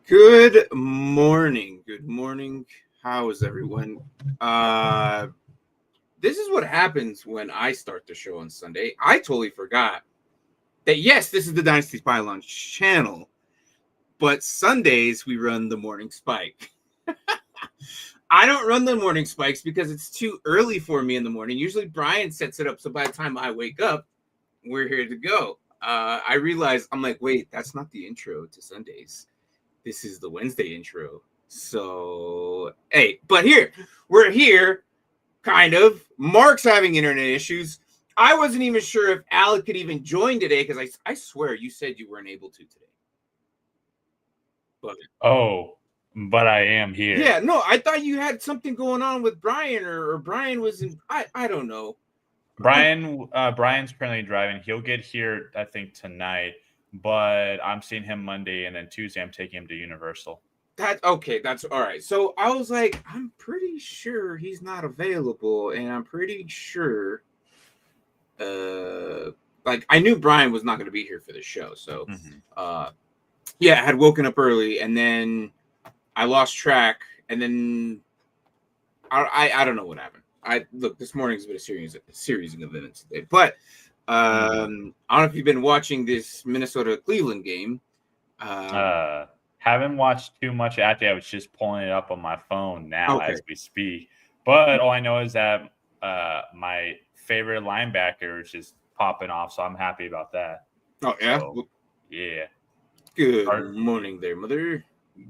Good morning. Good morning. How is everyone? This is what happens when I start the show on Sunday. I totally forgot that, yes, this is the Dynasty Pylon channel, but Sundays we run the morning spike. I don't run the morning spikes because it's too early for me in the morning. Usually Brian sets it up so by the time I wake up, we're here to go. I realize, I'm like, wait, that's not the intro to Sundays. This is the Wednesday intro. So, hey, but we're here, kind of. Mark's having internet issues. I wasn't even sure if Alec could even join today because I swear you said you weren't able to today. But I am here. Yeah, no, I thought you had something going on with Brian or Brian was in. I don't know. Brian's currently driving. He'll get here, I think, tonight. But I'm seeing him Monday, and then Tuesday I'm taking him to Universal. That's okay. That's all right. So I was like, I'm pretty sure he's not available, and I'm pretty sure, like I knew Brian was not going to be here for the show. So, yeah, I had woken up early, and then I lost track, and then I don't know what happened. Look, this morning's been a series of events today, but I don't know if you've been watching this Minnesota-Cleveland game. Haven't watched too much. Actually, I was just pulling it up on my phone now as we speak. But all I know is that my favorite linebacker is just popping off, so I'm happy about that. Oh, yeah? So, yeah. Good morning there, mother.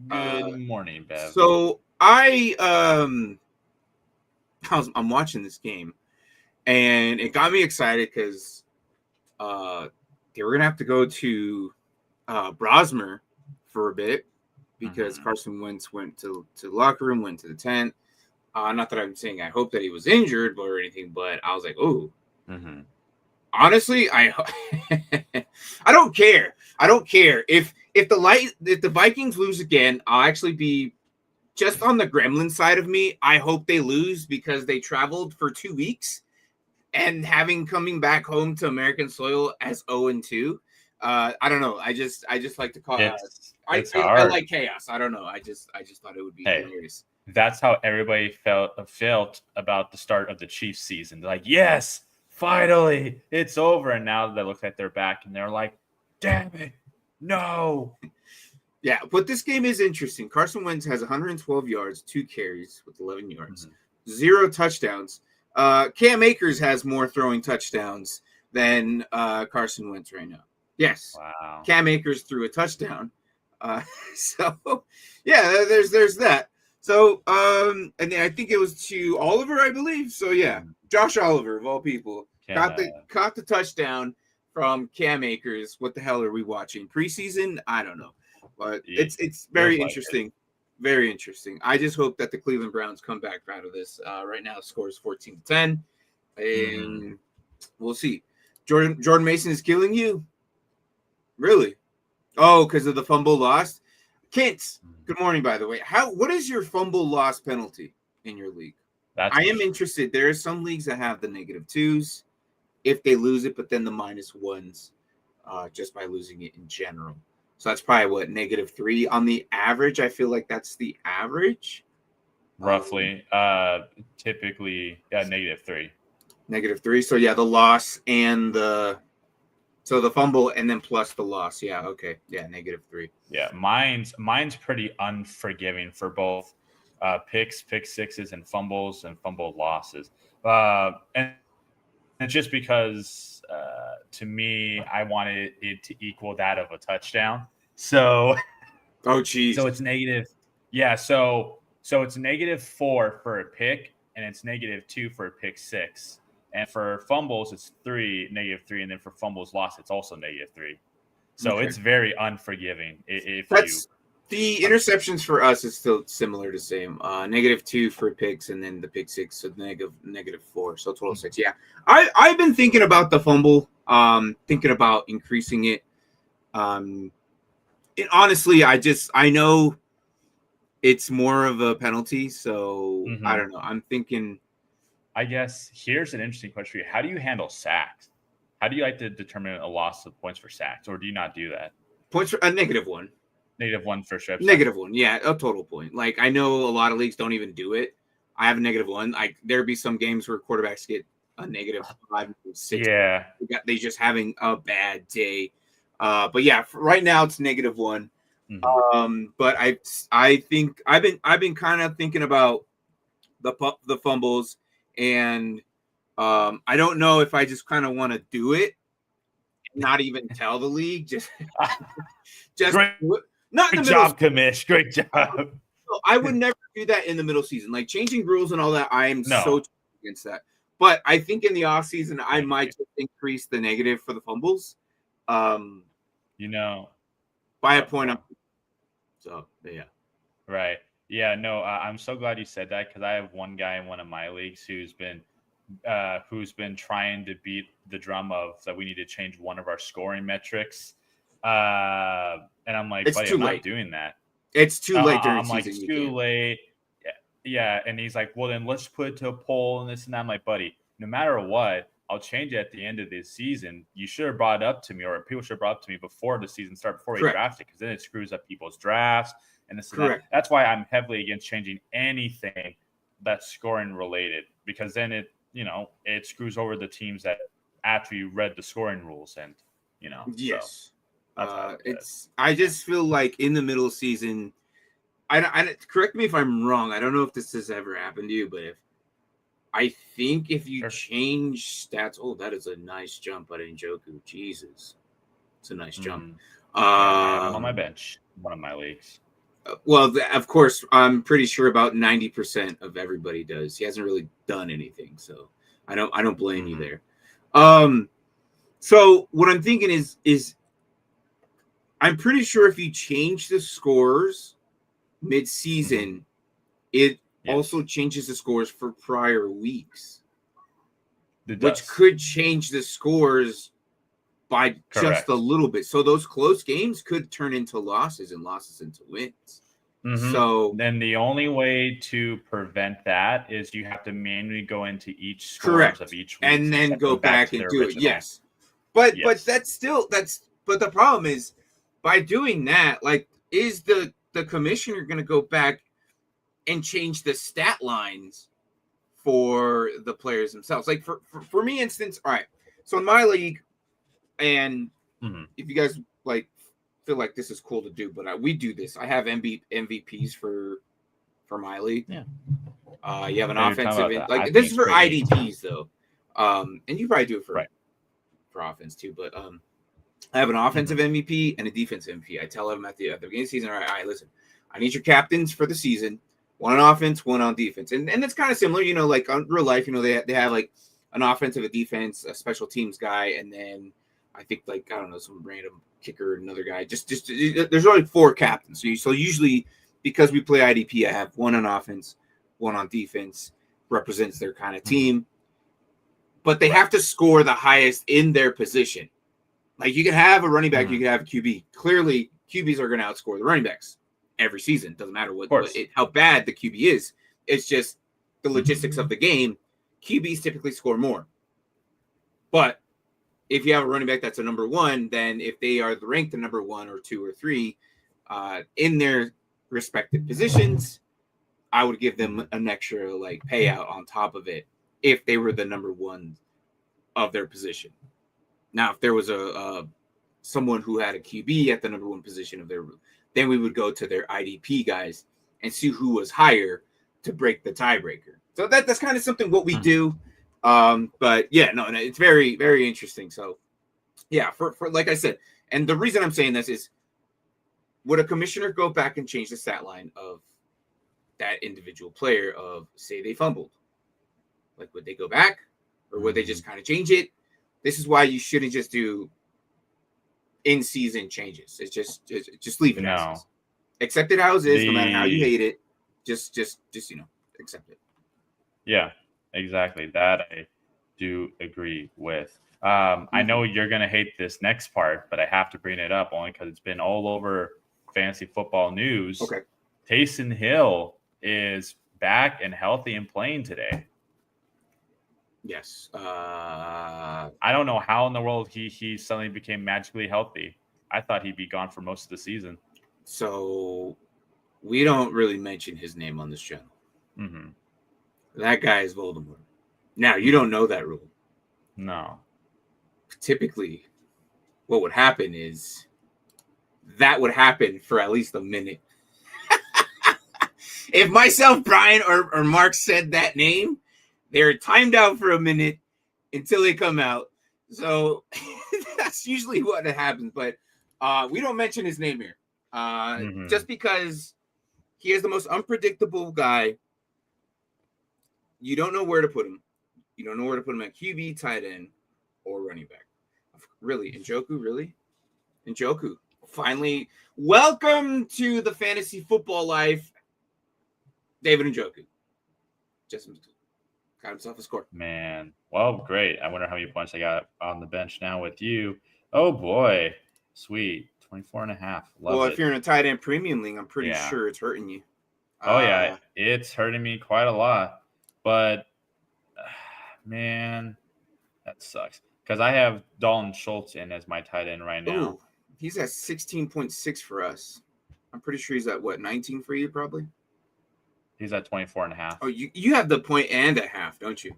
Good morning, Bev. So I'm watching this game, and it got me excited because they were gonna have to go to Brosmer for a bit because Carson Wentz went to the locker room, went to the tent. Not that I'm saying I hope that he was injured or anything, but I was like, oh. Honestly, I don't care. I don't care if the Vikings lose again. I'll actually be just on the gremlin side of me. I hope they lose because they traveled for 2 weeks and coming back home to American soil as 0-2. I don't know. I just like to call it. I like chaos. I don't know. I just thought it would be hilarious. That's how everybody felt about the start of the Chiefs season. They're like, yes, finally, it's over. And now they look like they're back, and they're like, damn it, no. Yeah, but this game is interesting. Carson Wentz has 112 yards, 2 carries with 11 yards, 0 touchdowns. Cam Akers has more throwing touchdowns than Carson Wentz right now. Yes. Wow. Cam Akers threw a touchdown. So, yeah, there's that. So, and then I think it was to Oliver, I believe. So, yeah, Josh Oliver, of all people, caught the touchdown from Cam Akers. What the hell are we watching? Preseason? I don't know. But it's very interesting. Very interesting. I just hope that the Cleveland Browns come back out of this. Right now, the score is 14-10. And we'll see. Jordan Mason is killing you? Really? Oh, because of the fumble lost? Kent, good morning, by the way. What is your fumble loss penalty in your league? I am interested. There are some leagues that have the -2s if they lose it, but then the -1s just by losing it in general. So that's probably what, -3 on the average. I feel like that's the average. Roughly. Typically, -3. -3. So yeah, the loss and the fumble and then plus the loss. Yeah, okay. Yeah, -3. Yeah, mine's pretty unforgiving for both pick sixes and fumble losses. And it's just because to me, I wanted it to equal that of a touchdown. So, oh geez. So it's negative. Yeah. So it's -4 for a pick, and it's -2 for a pick 6. And for fumbles, it's -3, and then for fumbles lost, it's also -3. So It's very unforgiving. The interceptions for us is still similar to same. -2 for picks, and then the pick 6, so -4, so total 6. Yeah, I've been thinking about the fumble, thinking about increasing it. Honestly, I know it's more of a penalty, so I don't know. I'm thinking. I guess here's an interesting question for you. How do you handle sacks? How do you like to determine a loss of points for sacks, or do you not do that? Points for a -1. -1 for strips. -1, yeah, a total point. Like I know a lot of leagues don't even do it. I have a -1. Like there'd be some games where quarterbacks get a -5, 6. Yeah. They just having a bad day. But yeah, right now it's -1. But I think I've been kind of thinking about the fumbles, and I don't know if I just kind of want to do it, not even tell the league, just Great, not in great the middle. job, Commish. Great job. I would never do that in the middle season, like changing rules and all that. I am No. so against that. But I think in the off season, I might just increase the negative for the fumbles. You know, by a point. So yeah. Right. Yeah. No. I'm so glad you said that because I have one guy in one of my leagues who's been trying to beat the drum of that we need to change one of our scoring metrics. And I'm like, it's buddy, I'm not doing that. It's too late during I'm like, season. it's too late. Yeah. And he's like, well, then let's put it to a poll and this and that. I'm like, buddy, no matter what, I'll change it at the end of this season. You should have brought it up to me, or people should have brought it up to me before the season started, before we drafted, because then it screws up people's drafts and this and that. That's why I'm heavily against changing anything that's scoring related, because then it screws over the teams that actually read the scoring rules and Yes. So I just feel like in the middle season, I correct me if I'm wrong. I don't know if this has ever happened to you, but if you change stats, that is a nice jump by Njoku. Jesus, it's a nice jump. I have him on my bench, one of my leagues. Well, of course, I'm pretty sure about 90% of everybody does. He hasn't really done anything, so I don't blame you there. So what I'm thinking is I'm pretty sure if you change the scores mid-season, it also changes the scores for prior weeks, which could change the scores by just a little bit. So those close games could turn into losses and losses into wins. So then the only way to prevent that is you have to manually go into each scores of each week and then go back and do it. Yes. But the problem is, by doing that, like, is the commissioner going to go back and change the stat lines for the players themselves? Like for me, instance, all right. So in my league, and if you guys feel like this is cool to do, but we do this. I have MVPs for my league. Yeah. You have an offensive, this is for IDPs though. And you probably do it for offense too, but I have an offensive MVP and a defensive MVP. I tell them at the beginning of the season, all right, listen, I need your captains for the season. One on offense, one on defense. And it's kind of similar, like on real life, they have like an offensive, a defense, a special teams guy, and then I think some random kicker, another guy. Just there's only 4 captains. So usually, because we play IDP, I have one on offense, one on defense, represents their kind of team. But they have to score the highest in their position. Like, you can have a running back, you can have a QB. Clearly, QBs are going to outscore the running backs every season. Doesn't matter how bad the QB is. It's just the logistics of the game. QBs typically score more. But if you have a running back that's a number 1, then if they are ranked the number 1 or 2 or 3 in their respective positions, I would give them an extra payout on top of it if they were the number 1 of their position. Now, if there was someone who had a QB at the number 1 position of then we would go to their IDP guys and see who was higher to break the tiebreaker. So that's kind of something what we do. But yeah, no, it's very, very interesting. So yeah, for like I said, and the reason I'm saying this is, would a commissioner go back and change the stat line of that individual player of, say, they fumbled? Like, would they go back, or would they just kind of change it? This is why you shouldn't just do in-season changes. It's just leave it as is. Accept it how it is, no matter how you hate it. Just accept it. Yeah, exactly. That I do agree with. I know you're going to hate this next part, but I have to bring it up only because it's been all over fantasy football news. Okay. Taysom Hill is back and healthy and playing today. Yes. I don't know how in the world he suddenly became magically healthy. I thought he'd be gone for most of the season. So we don't really mention his name on this channel. Mm-hmm. That guy is Voldemort. Now, you don't know that rule. No. Typically, what would happen is that would happen for at least a minute. If myself, Brian, or Mark said that name, they're timed out for a minute until they come out. So that's usually what happens. But we don't mention his name here. Just because he is the most unpredictable guy. You don't know where to put him. You don't know where to put him at QB, tight end, or running back. Really? Njoku? Really? Njoku. Finally, welcome to the fantasy football life. David Njoku. Just got himself a score. Man. Well, great. I wonder how many points I got on the bench now with you. Oh, boy. Sweet. 24.5. Love it. If you're in a tight end premium league, I'm pretty sure it's hurting you. Oh, yeah. It's hurting me quite a lot. But, man, that sucks. Because I have Dalton Schultz in as my tight end right now. Ooh, he's at 16.6 for us. I'm pretty sure he's at, 19 for you probably? He's at 24.5. Oh, you have the point and a half, don't you?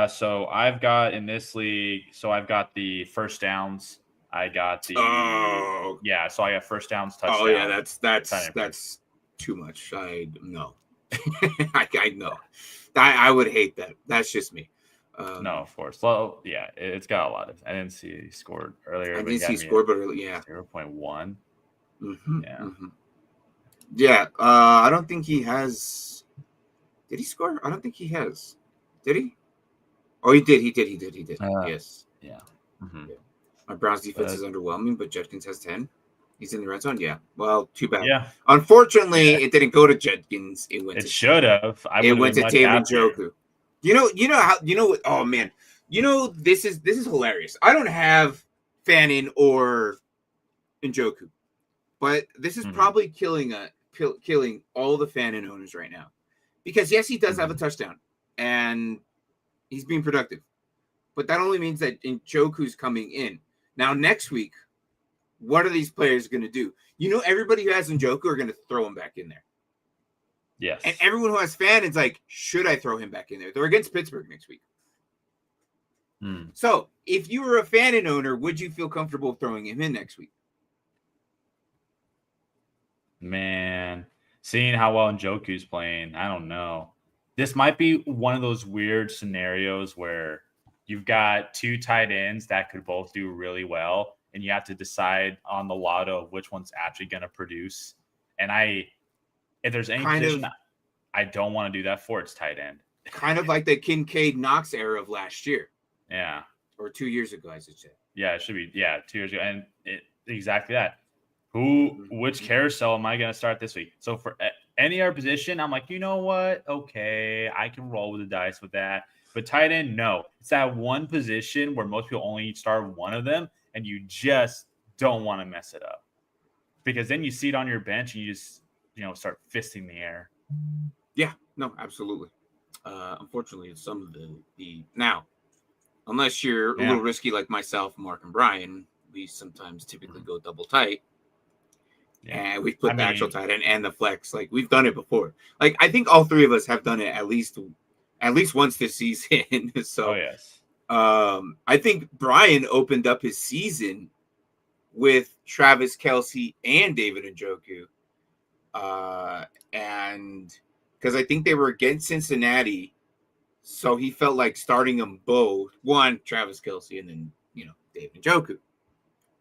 So I've got in this league, I've got the first downs. I got the so I got first downs, touchdowns. Oh yeah, that's too much. I know. I know. I would hate that. That's just me. No, of course. Well, yeah, it's got a lot of. I didn't see he scored earlier. I didn't see he scored, but yeah, 0.1. Mm-hmm, yeah, mm-hmm. Yeah. I don't think he has. Did he score? I don't think he has. Did he? Oh, he did. He did. Yes. Yeah. Mm-hmm. Yeah. My Browns defense is underwhelming, but Judkins has 10. He's in the red zone. Yeah. Well, too bad. Yeah. Unfortunately, it didn't go to Judkins. It should have. It went to David Njoku. Oh man. This is hilarious. I don't have Fannin or Njoku, but this is probably killing all the Fannin owners right now, because yes, he does have a touchdown and he's being productive, but that only means that Njoku's coming in. Now next week, what are these players going to do? Everybody who has Njoku are going to throw him back in there. Yes. And everyone who has Fannon's like, should I throw him back in there? They're against Pittsburgh next week. So if you were a Fannin owner, would you feel comfortable throwing him in next week? Man, seeing how well Njoku's playing, I don't know. This might be one of those weird scenarios where you've got two tight ends that could both do really well, and you have to decide on the lotto of which one's actually going to produce. And if there's any position I don't want to do that for, it's tight end. Kind of like the Kincaid Knox era of last year. Yeah. Or 2 years ago, I should say. Yeah, it should be. Yeah, 2 years ago. And exactly that. Which carousel am I going to start this week? So for any other position, I'm like, you know what? Okay, I can roll with the dice with that. But tight end, no. It's that one position where most people only start one of them, and you just don't want to mess it up. Because then you see it on your bench, and you just start fisting the air. Yeah, no, absolutely. Unfortunately, it's some of the now, unless you're a little risky like myself, Mark, and Brian, we sometimes typically go double tight. Yeah. And we put the actual tight end and the flex. Like, we've done it before. Like, I think all three of us have done it at least once this season. So, yes. I think Brian opened up his season with Travis Kelce and David Njoku. And because I think they were against Cincinnati, so he felt like starting them both. One, Travis Kelce, and then, David Njoku.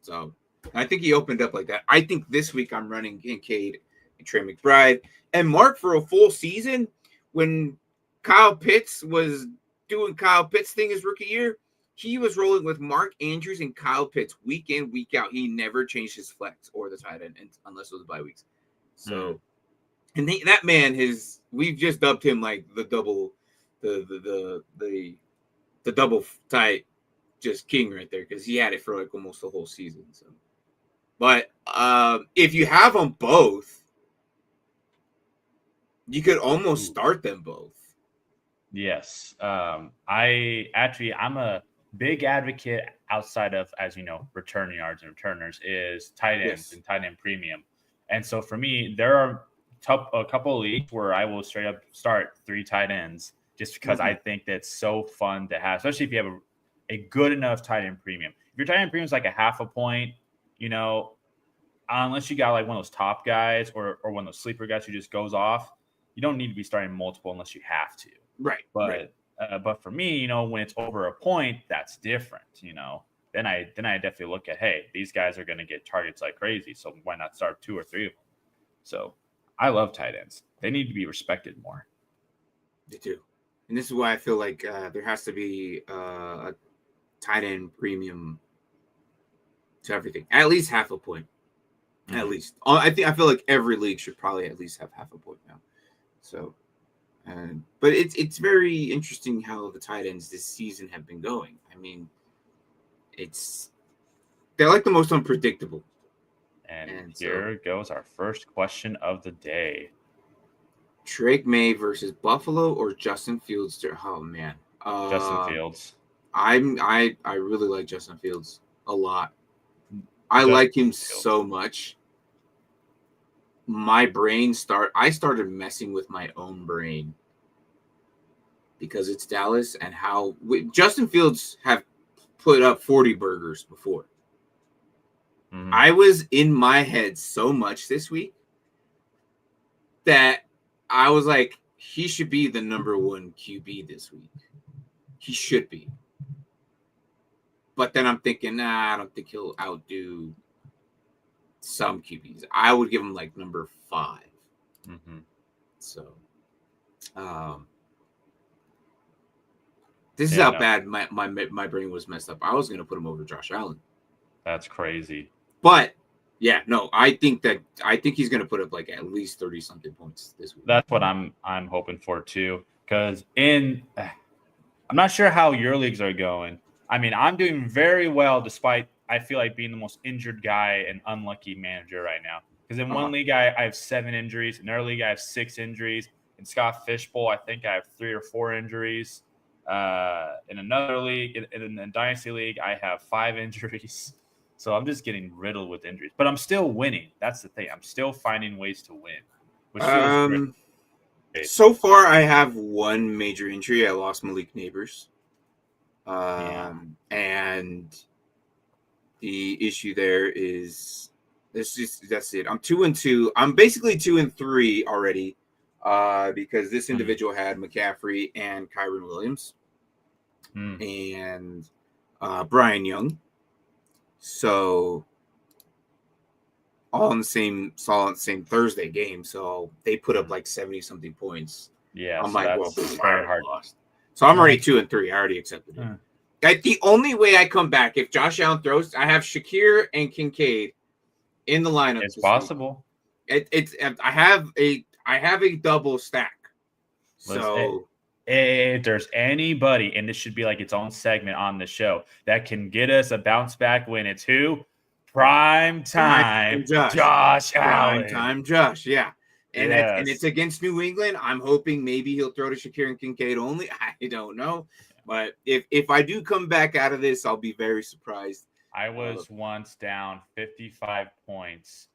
So I think he opened up like that. I think this week I'm running Kincaid and Trey McBride. And Mark, for a full season, when Kyle Pitts was doing Kyle Pitts thing his rookie year, he was rolling with Mark Andrews and Kyle Pitts week in, week out. He never changed his flex or the tight end unless it was bye weeks. So, and that man we've just dubbed him like the double, the double tight, just king right there, because he had it for like almost the whole season. So, but if you have them both, you could almost start them both. Yes. I'm a big advocate outside of, as you know, return yards and returners is tight ends and tight end premium. And so for me, there are a couple of leagues where I will straight up start 3 tight ends just because I think that's so fun to have, especially if you have a good enough tight end premium. If your tight end premium is like a half a point, unless you got like one of those top guys or one of those sleeper guys who just goes off, you don't need to be starting multiple unless you have to. Right. But for me, when it's over a point, that's different. Then I definitely look at, hey, these guys are going to get targets like crazy, so why not start 2 or 3 of them? So I love tight ends. They need to be respected more. They do. And this is why I feel like there has to be a tight end premium to everything. At least half a point. Mm-hmm. At least. I feel like every league should probably at least have half a point now. So, but it's very interesting how the tight ends this season have been going. I mean, they're like the most unpredictable. And here goes our first question of the day. Drake May versus Buffalo or Justin Fields? Oh man, Justin Fields. I really like Justin Fields a lot. I like him so much. I started messing with my own brain because it's Dallas and how Justin Fields have put up 40 burgers before. Mm-hmm. I was in my head so much this week that I was like, he should be the number 1 QB this week. He should be. But then I'm thinking, I don't think he'll outdo some QBs. I would give him like number 5. Mm-hmm. So, this is how bad my brain was messed up. I was going to put him over Josh Allen. That's crazy. But yeah, no, I think he's going to put up like at least 30 something points this week. That's what I'm hoping for too. Because I'm not sure how your leagues are going. I mean, I'm doing very well despite I feel like being the most injured guy and unlucky manager right now. Because in one league I have 7 injuries, in another league I have 6 injuries. In Scott Fishbowl, I think I have 3 or 4 injuries. In another league, in the Dynasty league, I have 5 injuries. So I'm just getting riddled with injuries, but I'm still winning. That's the thing. I'm still finding ways to win, which feels great. So far, I have 1 major injury. I lost Malik Neighbors. And the issue there is that's it. I'm 2-2. I'm basically 2-3 already, because this individual had McCaffrey and Kyron Williams and Brian Young. So all on the same Thursday game. So they put up like 70 something points. Yeah, I'm so like, that's very hard. Lost. So I'm already 2-3. I already accepted it. Like the only way I come back if Josh Allen throws, I have Shakir and Kincaid in the lineup. It's possible. I have a double stack. So if there's anybody, and this should be like its own segment on the show, that can get us a bounce back win, it's who? Prime time Josh Allen. Prime time Josh, yeah. And it's against New England. I'm hoping maybe he'll throw to Shakir and Kincaid only. I don't know. But if I do come back out of this, I'll be very surprised. I was once down 55 points,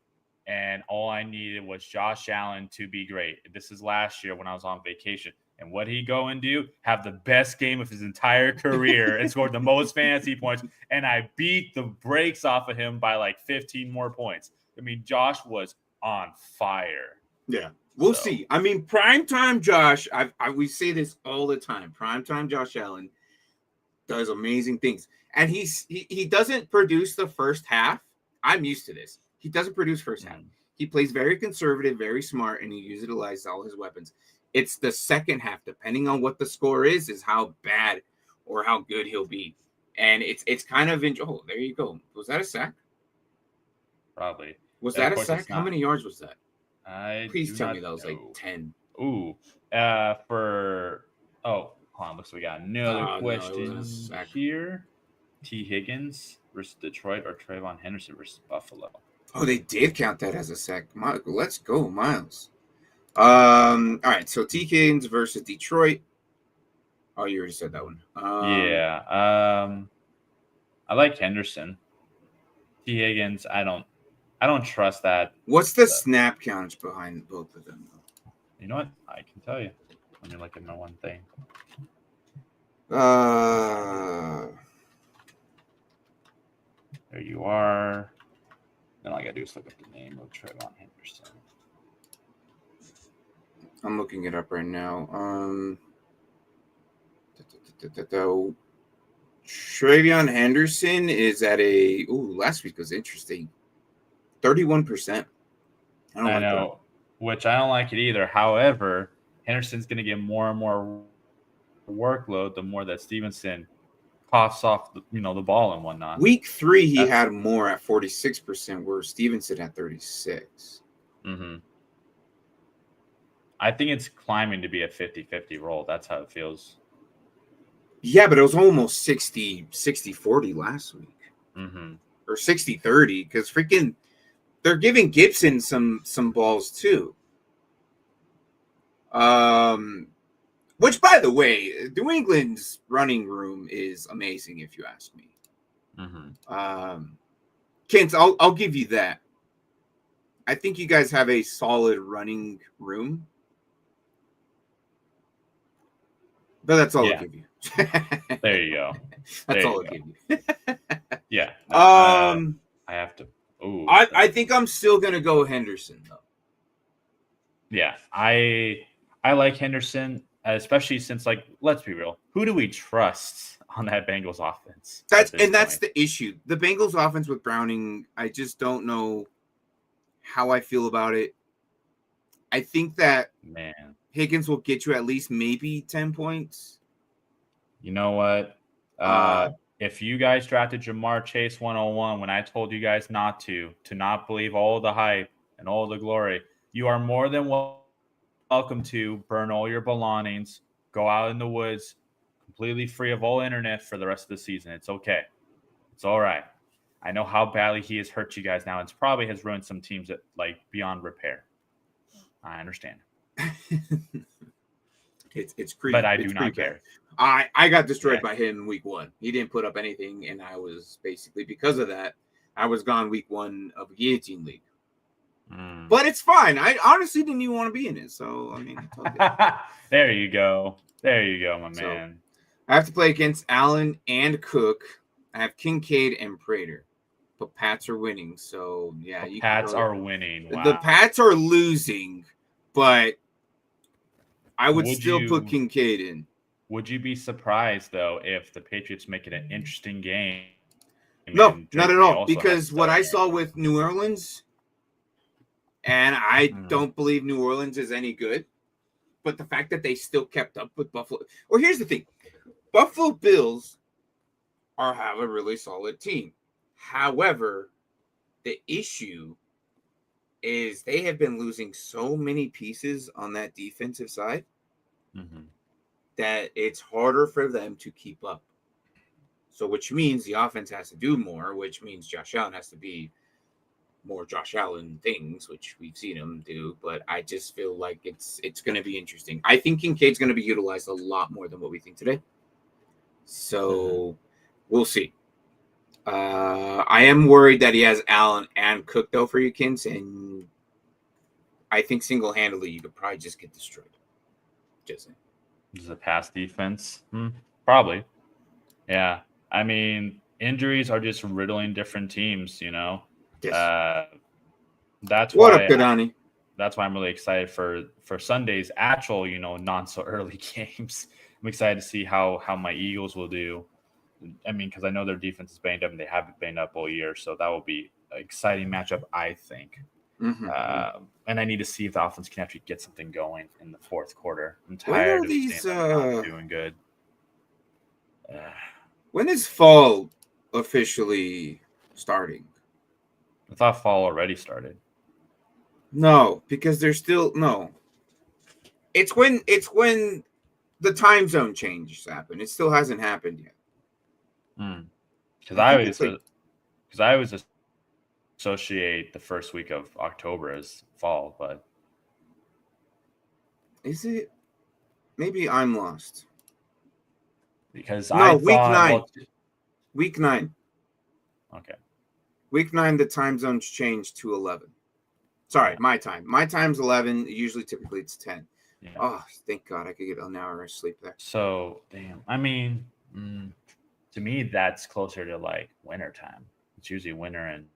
and all I needed was Josh Allen to be great. This is last year when I was on vacation. And what he go and do? Have the best game of his entire career and scored the most fantasy points. And I beat the brakes off of him by like 15 more points. I mean, Josh was on fire. Yeah, we'll see. I mean, primetime Josh, we say this all the time. Primetime Josh Allen does amazing things. And he doesn't produce the first half. I'm used to this. He doesn't produce first half. He plays very conservative, very smart, and he utilizes all his weapons. It's the second half, depending on what the score is how bad or how good he'll be. And it's kind of oh, there you go. Was that a sack? Probably. Was that a sack? How many yards was that? Please tell me that was like 10. Ooh. Hold on, looks like we got another question here. T. Higgins versus Detroit or Trayvon Henderson versus Buffalo? Oh, they did count that as a sack. Let's go, Miles. All right, so T. Higgins versus Detroit. Oh, you already said that one. I like Henderson. T. Higgins, I don't I don't trust that. What's the snap counts behind both of them? You know what? I can tell you. Let me look at my one thing. There you are. Then all I gotta do is look up the name of Trayvon Henderson. I'm looking it up right now. Trayvon Henderson is at a last week was interesting. 31%. I know, which I don't like it either. However, Henderson's gonna get more and more workload the more that Stevenson coughs off the ball and whatnot. Week 3 he had more at 46%, where Stevenson had 36. Mm-hmm. I think it's climbing to be a 50-50 roll. That's how it feels. Yeah, but it was almost 60-40 last week. Mm-hmm. Or 60-30, because freaking they're giving Gibson some balls too. Which, by the way, New England's running room is amazing, if you ask me. Mm-hmm. Kent, I'll give you that. I think you guys have a solid running room. But that's all I'll give you. There you go. That's all I'll give you. Yeah. No, I have to. Ooh, I think I'm still gonna go Henderson though. Yeah, I like Henderson, especially since, like, let's be real, who do we trust on that Bengals offense? That's the issue. The Bengals offense with Browning, I just don't know how I feel about it. I think that Higgins will get you at least maybe 10 points. You know what? If you guys drafted Jamar Chase 101 when I told you guys not to not believe all the hype and all the glory, you are more than welcome to burn all your belongings, go out in the woods, completely free of all internet for the rest of the season. It's okay. It's all right. I know how badly he has hurt you guys now. It's probably has ruined some teams that, like, beyond repair. I understand. It's pretty. But I do not care. I got destroyed by him in week 1. He didn't put up anything, and I was basically, because of that, I was gone week 1 of a guillotine league. But it's fine. I honestly didn't even want to be in it. So, I mean, it's okay. There you go. There you go, my man. I have to play against Allen and Cook. I have Kincaid and Prater. But Pats are winning. So, yeah. The Pats are winning. Wow. The Pats are losing, but I would still put Kincaid in. Would you be surprised, though, if the Patriots make it an interesting game? No, not at all. Because what I saw with New Orleans, and I don't believe New Orleans is any good, but the fact that they still kept up with Buffalo. Well, here's the thing. Buffalo Bills have a really solid team. However, the issue is they have been losing so many pieces on that defensive side that it's harder for them to keep up. So, which means the offense has to do more, which means Josh Allen has to be more Josh Allen things, which we've seen him do. But I just feel like it's going to be interesting. I think Kincaid's going to be utilized a lot more than what we think today. So we'll see. I am worried that he has Allen and Cook, though, for you, Kins, and I think single-handedly you could probably just get destroyed. Just saying. Is it pass defense? Probably. Yeah. I mean, injuries are just riddling different teams, you know. Yes. That's what why up, Kadani? That's why I'm really excited for Sunday's actual, not so early games. I'm excited to see how my Eagles will do. I mean, because I know their defense is banged up and they haven't banged up all year, so that will be an exciting matchup, I think. And I need to see if the offense can actually get something going in the fourth quarter. I'm tired of seeing them not doing good. When is fall officially starting? I thought fall already started. No, because there's still It's when the time zone changes happen. It still hasn't happened yet. Because I always associate the first week of October as fall, but is it? Maybe I'm lost. Because week 9. Week 9. Okay. Week 9, the time zones changed to 11. Sorry, my time. My time's 11. Typically, it's 10. Yeah. Oh, thank God I could get an hour of sleep there. So, damn. I mean, to me, that's closer to like winter time. It's usually winter and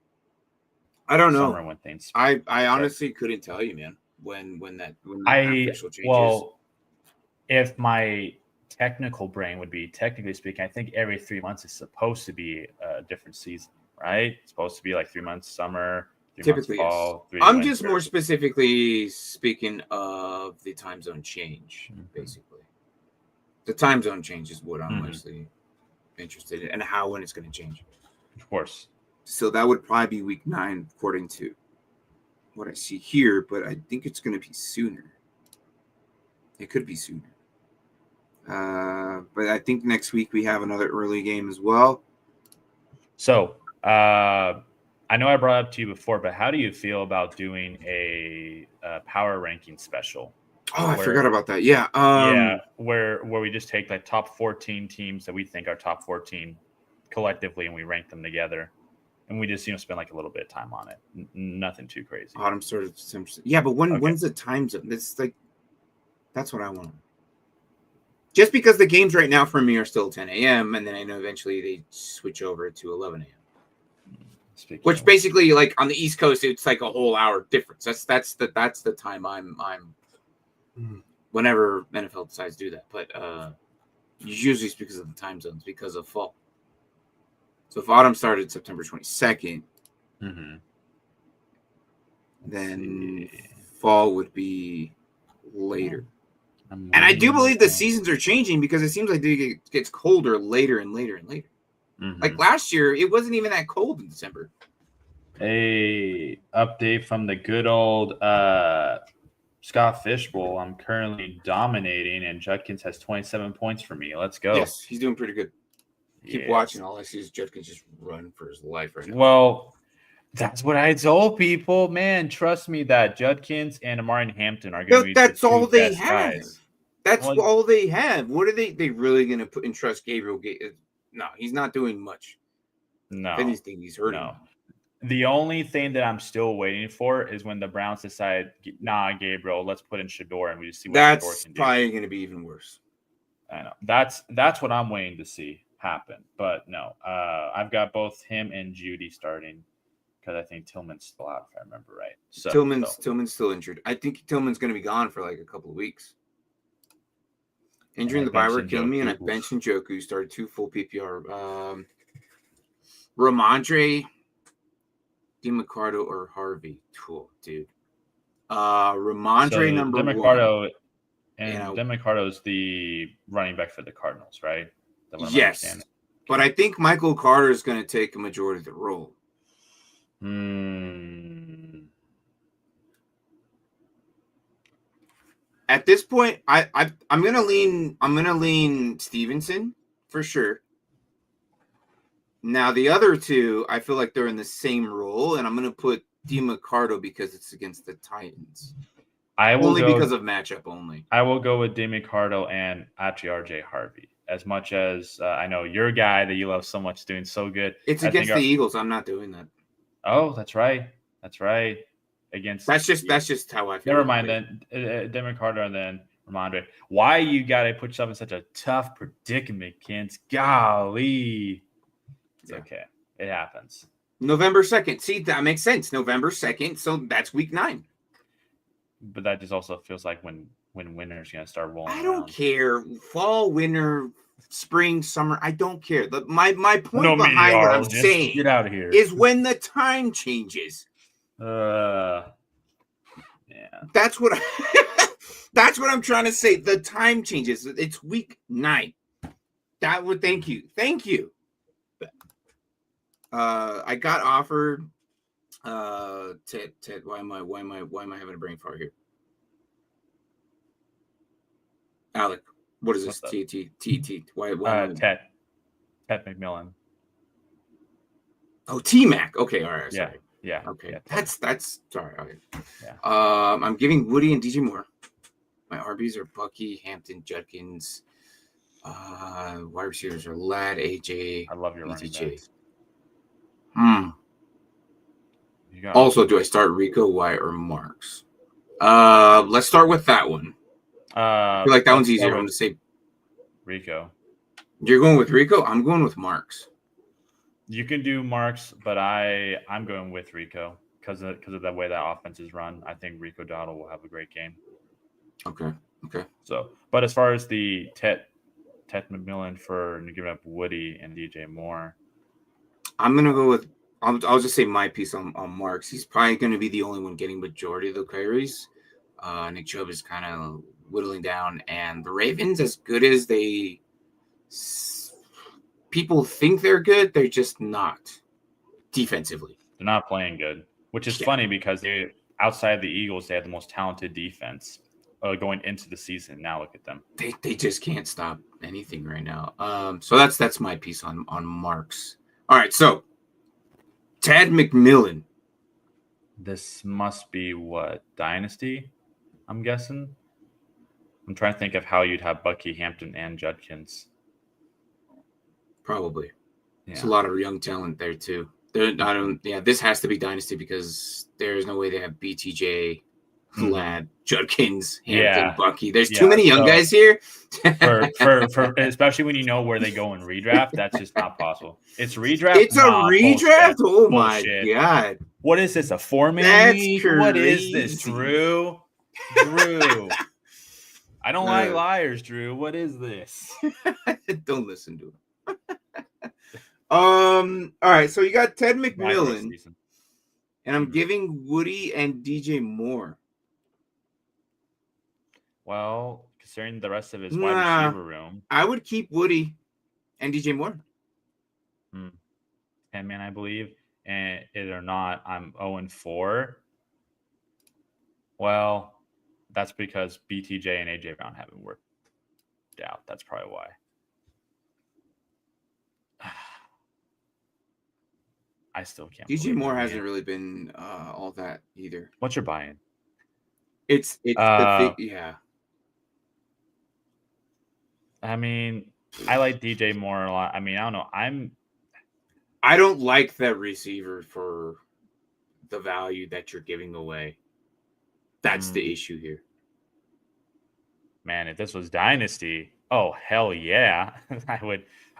I don't know. summer when things. I honestly couldn't tell you, man. When that official changes. Well, if my technical brain would be technically speaking, I think every 3 months is supposed to be a different season, right? It's supposed to be like 3 months summer, 3 typically months fall. Yes. I'm just more specifically speaking of the time zone change, basically. The time zone change is what I'm mostly interested in, and when it's going to change. Of course. So that would probably be week 9, according to what I see here, but I think it's going to be sooner. It could be sooner. But I think next week we have another early game as well. So I know I brought it up to you before, but how do you feel about doing a power ranking special? Oh, I forgot about that. Yeah. Where we just take like top 14 teams that we think are top 14 collectively, and we rank them together, and we just spend like a little bit of time on it. Nothing too crazy. Autumn started December. Yeah, but when's the time zone? That's what I want. Just because the games right now for me are still 10 a.m. and then I know eventually they switch over to 11 a.m. Which basically, like on the East Coast, it's like a whole hour difference. That's the time I'm whenever NFL decides to do that. But usually it's because of the time zones, because of fall. So if autumn started September 22nd, then fall would be later. And I do believe the seasons are changing because it seems like it gets colder later and later and later. Like last year, it wasn't even that cold in December. A update from the good old Scott Fishbowl. I'm currently dominating, and Judkins has 27 points for me. Let's go. Yes, he's doing pretty good. Keep watching. All I see is Judkins just run for his life right now. Well, that's what I told people. Man, trust me that Judkins and Amari Hampton are going to be that's all they have. Guys. That's all they have. What are they really going to put and trust Gabriel? No, he's not doing much. No. If anything, he's hurting. No. The only thing that I'm still waiting for is when the Browns decide, nah, Gabriel, let's put in Shador and we just see what Shador can do. That's probably going to be even worse. I know. That's what I'm waiting to see happen. But no, I've got both him and Judy starting because I think Tillman's still out, if I remember right. So Tillman's still injured. I think Tillman's going to be gone for like a couple of weeks. Injury in the bye were killing me, and I benched Njoku, started 2 full PPR. Ramondre, DeMarcado, or Harvey. Cool, dude. Ramondre number DeMarcado, 1. And DeMarcado is the running back for the Cardinals, right? Yes. But I think Michael Carter is going to take a majority of the role. At this point, I'm gonna lean Stevenson for sure. Now the other two, I feel like they're in the same role, and I'm gonna put DeMarcado because it's against the Titans. Because of matchup only. I will go with DeMarcado and actually RJ Harvey. As much as I know your guy that you love so much doing so good. It's against the Eagles. I'm not doing that. Oh, that's right. That's just how I feel. Never mind then. DeMarcado and then Ramondre. Why you gotta put yourself in such a tough predicament, Kent? Golly. It's okay. It happens. November 2nd. See, that makes sense. November 2nd. So that's week 9. But that just also feels like when winter's gonna start rolling. I don't care. Fall, winter, spring, summer. I don't care. My point behind what I'm saying get out of here is when the time changes. Yeah. That's what I'm trying to say. The time changes. It's week 9. Thank you. I got offered why am I having a brain fart here? Alec, what is this? T. Why Ted McMillan. Oh, T-Mac. Okay, all right. Sorry. Yeah. Okay. Yeah, that's sorry. Okay. Yeah. I'm giving Woody and DJ Moore. My RBs are Bucky, Hampton, Judkins. Wide receivers are Ladd, AJ. I love your running backs. Also, do I start Rico, White, or Marks? Let's start with that one. I feel like that one's easier. I'm going to say Rico. You're going with Rico? I'm going with Marks. You can do Marks, but I'm going with Rico because of the way that offense is run. I think Rico Dowdle will have a great game. Okay. So, but as far as the Ted McMillan for giving up Woody and DJ Moore, I'm gonna go with. I'll just say my piece on Marks. He's probably going to be the only one getting majority of the carries. Nick Chubb is kind of whittling down, and the Ravens, as good as people think they're good, they're just not defensively. They're not playing good, which is funny because outside the Eagles, they had the most talented defense going into the season. Now look at them. They just can't stop anything right now. So that's my piece on Marks. All right, so Tad McMillan. This must be what, Dynasty? I'm guessing. I'm trying to think of how you'd have Bucky, Hampton, and Judkins. Probably. Yeah. It's a lot of young talent there too. This has to be Dynasty because there is no way they have BTJ, Vlad, Judkins, Hampton, Bucky. There's too many young guys here. for especially when you know where they go in redraft, that's just not possible. It's redraft. It's a redraft. Oh my god! What is this? A 4-man league? What is this, Drew? I don't like liars, Drew. What is this? Don't listen to him. All right, so you got Ted McMillan, and I'm giving Woody and DJ Moore. Well, considering the rest of his wide receiver room, I would keep Woody and DJ Moore. 10-man, I believe, and it or not, I'm 0-4. Well, that's because BTJ and AJ Brown haven't worked out. That's probably why. I still can't. DJ Moore hasn't really been all that either. What's your buy-in? It's the thing, yeah. I mean, I like DJ Moore a lot. I mean, I don't know. I don't like that receiver for the value that you're giving away. That's the issue here. Man, if this was Dynasty, oh hell yeah,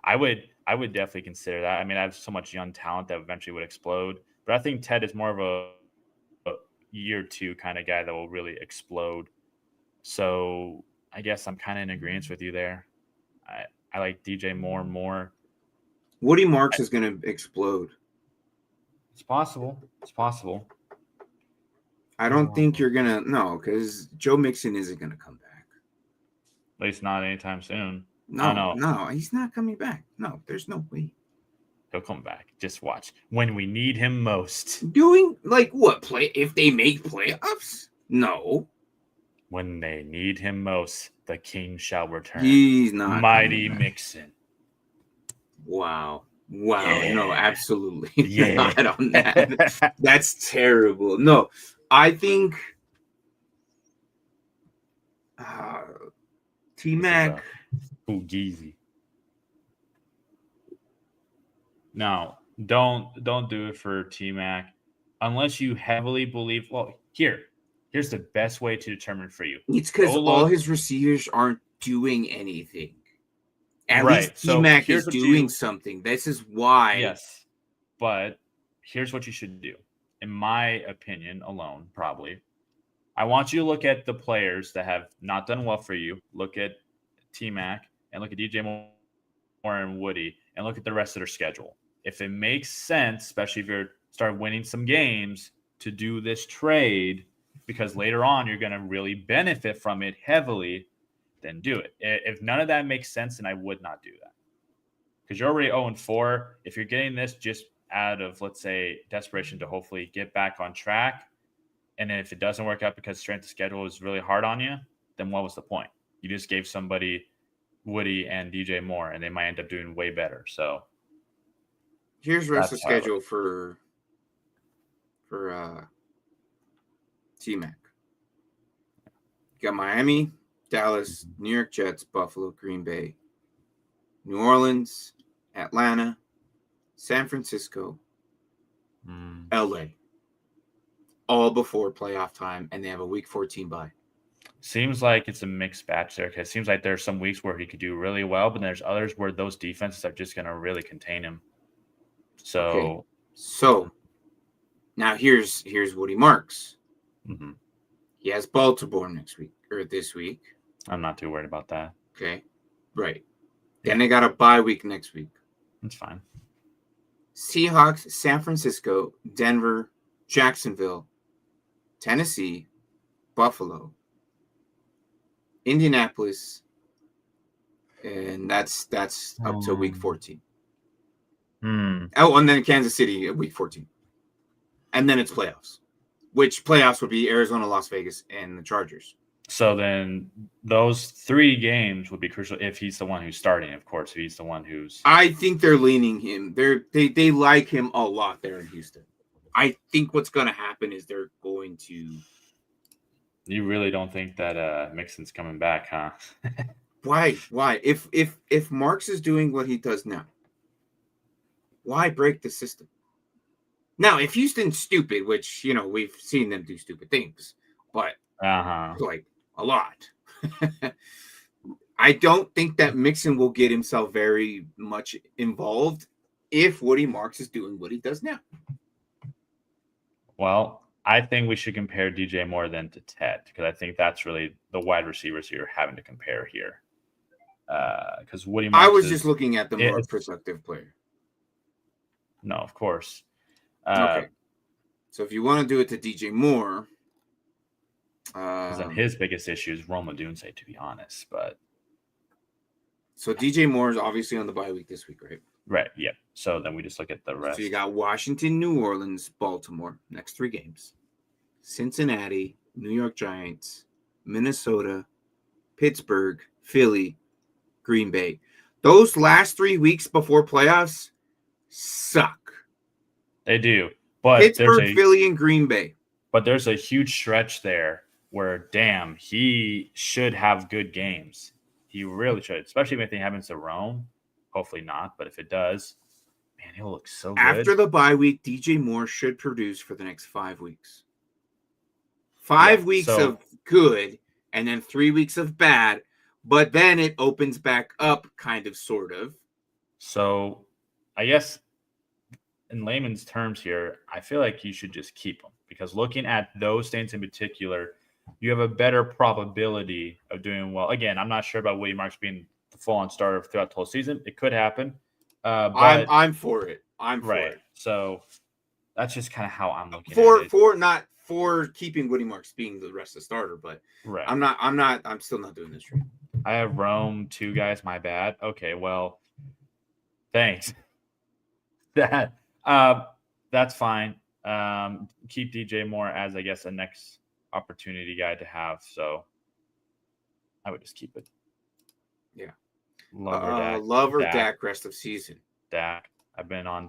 I would definitely consider that. I mean, I have so much young talent that eventually would explode, but I think Ted is more of a year two kind of guy that will really explode. So I guess I'm kind of in agreement with you there. I like DJ Moore more. Woody Marks is going to explode. It's possible. I don't think you're going to. No, because Joe Mixon isn't going to come back. At least not anytime soon. No, he's not coming back. No, there's no way. He'll come back. Just watch. When we need him most. Doing like what? If they make playoffs? No. When they need him most, the king shall return. He's not. Mighty Mixon. Wow. Yeah. No, absolutely not on that. That's terrible. No, I think T-Mac. Fugeezy. No, don't do it for T-Mac unless you heavily believe. Well, here's the best way to determine for you. It's because all his receivers aren't doing anything. At least T-Mac is doing something. This is why. Yes, but here's what you should do. In my opinion, alone, probably. I want you to look at the players that have not done well for you. Look at T-Mac and look at DJ Moore and Woody and look at the rest of their schedule. If it makes sense, especially if you're start winning some games, to do this trade, because later on you're going to really benefit from it heavily, then do it. If none of that makes sense, then I would not do that. Because you're already 0-4. If you're getting this just out of, let's say, desperation to hopefully get back on track, and then if it doesn't work out because strength of schedule is really hard on you, then what was the point? You just gave somebody Woody and DJ Moore, and they might end up doing way better. So here's the rest of schedule for T-Mac. You got Miami, Dallas, New York Jets, Buffalo, Green Bay, New Orleans, Atlanta, San Francisco, LA. all before playoff time, and they have a Week 14 bye. Seems like it's a mixed batch there, because it seems like there's some weeks where he could do really well, but there's others where those defenses are just going to really contain him. So now here's Woody Marks. Mhm. He has Baltimore next week or this week. I'm not too worried about that. Okay, right. Then they got a bye week next week. That's fine. Seahawks, San Francisco, Denver, Jacksonville, Tennessee, Buffalo, Indianapolis, and that's up to Week 14. Oh, and then Kansas City at Week 14. And then it's playoffs, which playoffs would be Arizona, Las Vegas, and the Chargers. So then those 3 games would be crucial if he's the one who's starting, of course, if he's the one who's... I think they're leaning him. They like him a lot there in Houston. I think what's going to happen is they're going to... You really don't think that Mixon's coming back, huh? Why? If Marks is doing what he does now, why break the system? Now, if Houston's stupid, which, we've seen them do stupid things, but like a lot. I don't think that Mixon will get himself very much involved if Woody Marks is doing what he does now. Well, I think we should compare DJ more than to Ted, because I think that's really the wide receivers you're having to compare here. Because Woody Marks I was just looking at the more productive player. No, of course. Okay. So if you want to do it to DJ Moore, because then his biggest issue is Rome Odunze, to be honest. But so DJ Moore is obviously on the bye week this week, right? Right. Yep. So then we just look at the rest. So you got Washington, New Orleans, Baltimore, next 3 games. Cincinnati, New York Giants, Minnesota, Pittsburgh, Philly, Green Bay. Those last 3 weeks before playoffs suck. They do. But Pittsburgh, Philly, and Green Bay. But there's a huge stretch there where, damn, he should have good games. He really should, especially if anything happens to Rome. Hopefully not, but if it does, man, he'll look so good. After the bye week, DJ Moore should produce for the next 5 weeks. 5 weeks of good, and then 3 weeks of bad, but then it opens back up, kind of, sort of. So I guess in layman's terms here, I feel like you should just keep him, because looking at those things in particular, you have a better probability of doing well. Again, I'm not sure about Woody Marks being the full-on starter throughout the whole season. It could happen. But I'm for it. I'm for it. So that's just kind of how I'm looking at it. Not for keeping Woody Marks being the rest of the starter, but I'm still not doing this trade. I have Rome 2 guys. My bad. Okay, well, thanks. That's fine. Keep DJ Moore as, I guess, a next opportunity guy to have. So I would just keep it. Yeah. Love or Dak rest of season. Dak. I've been on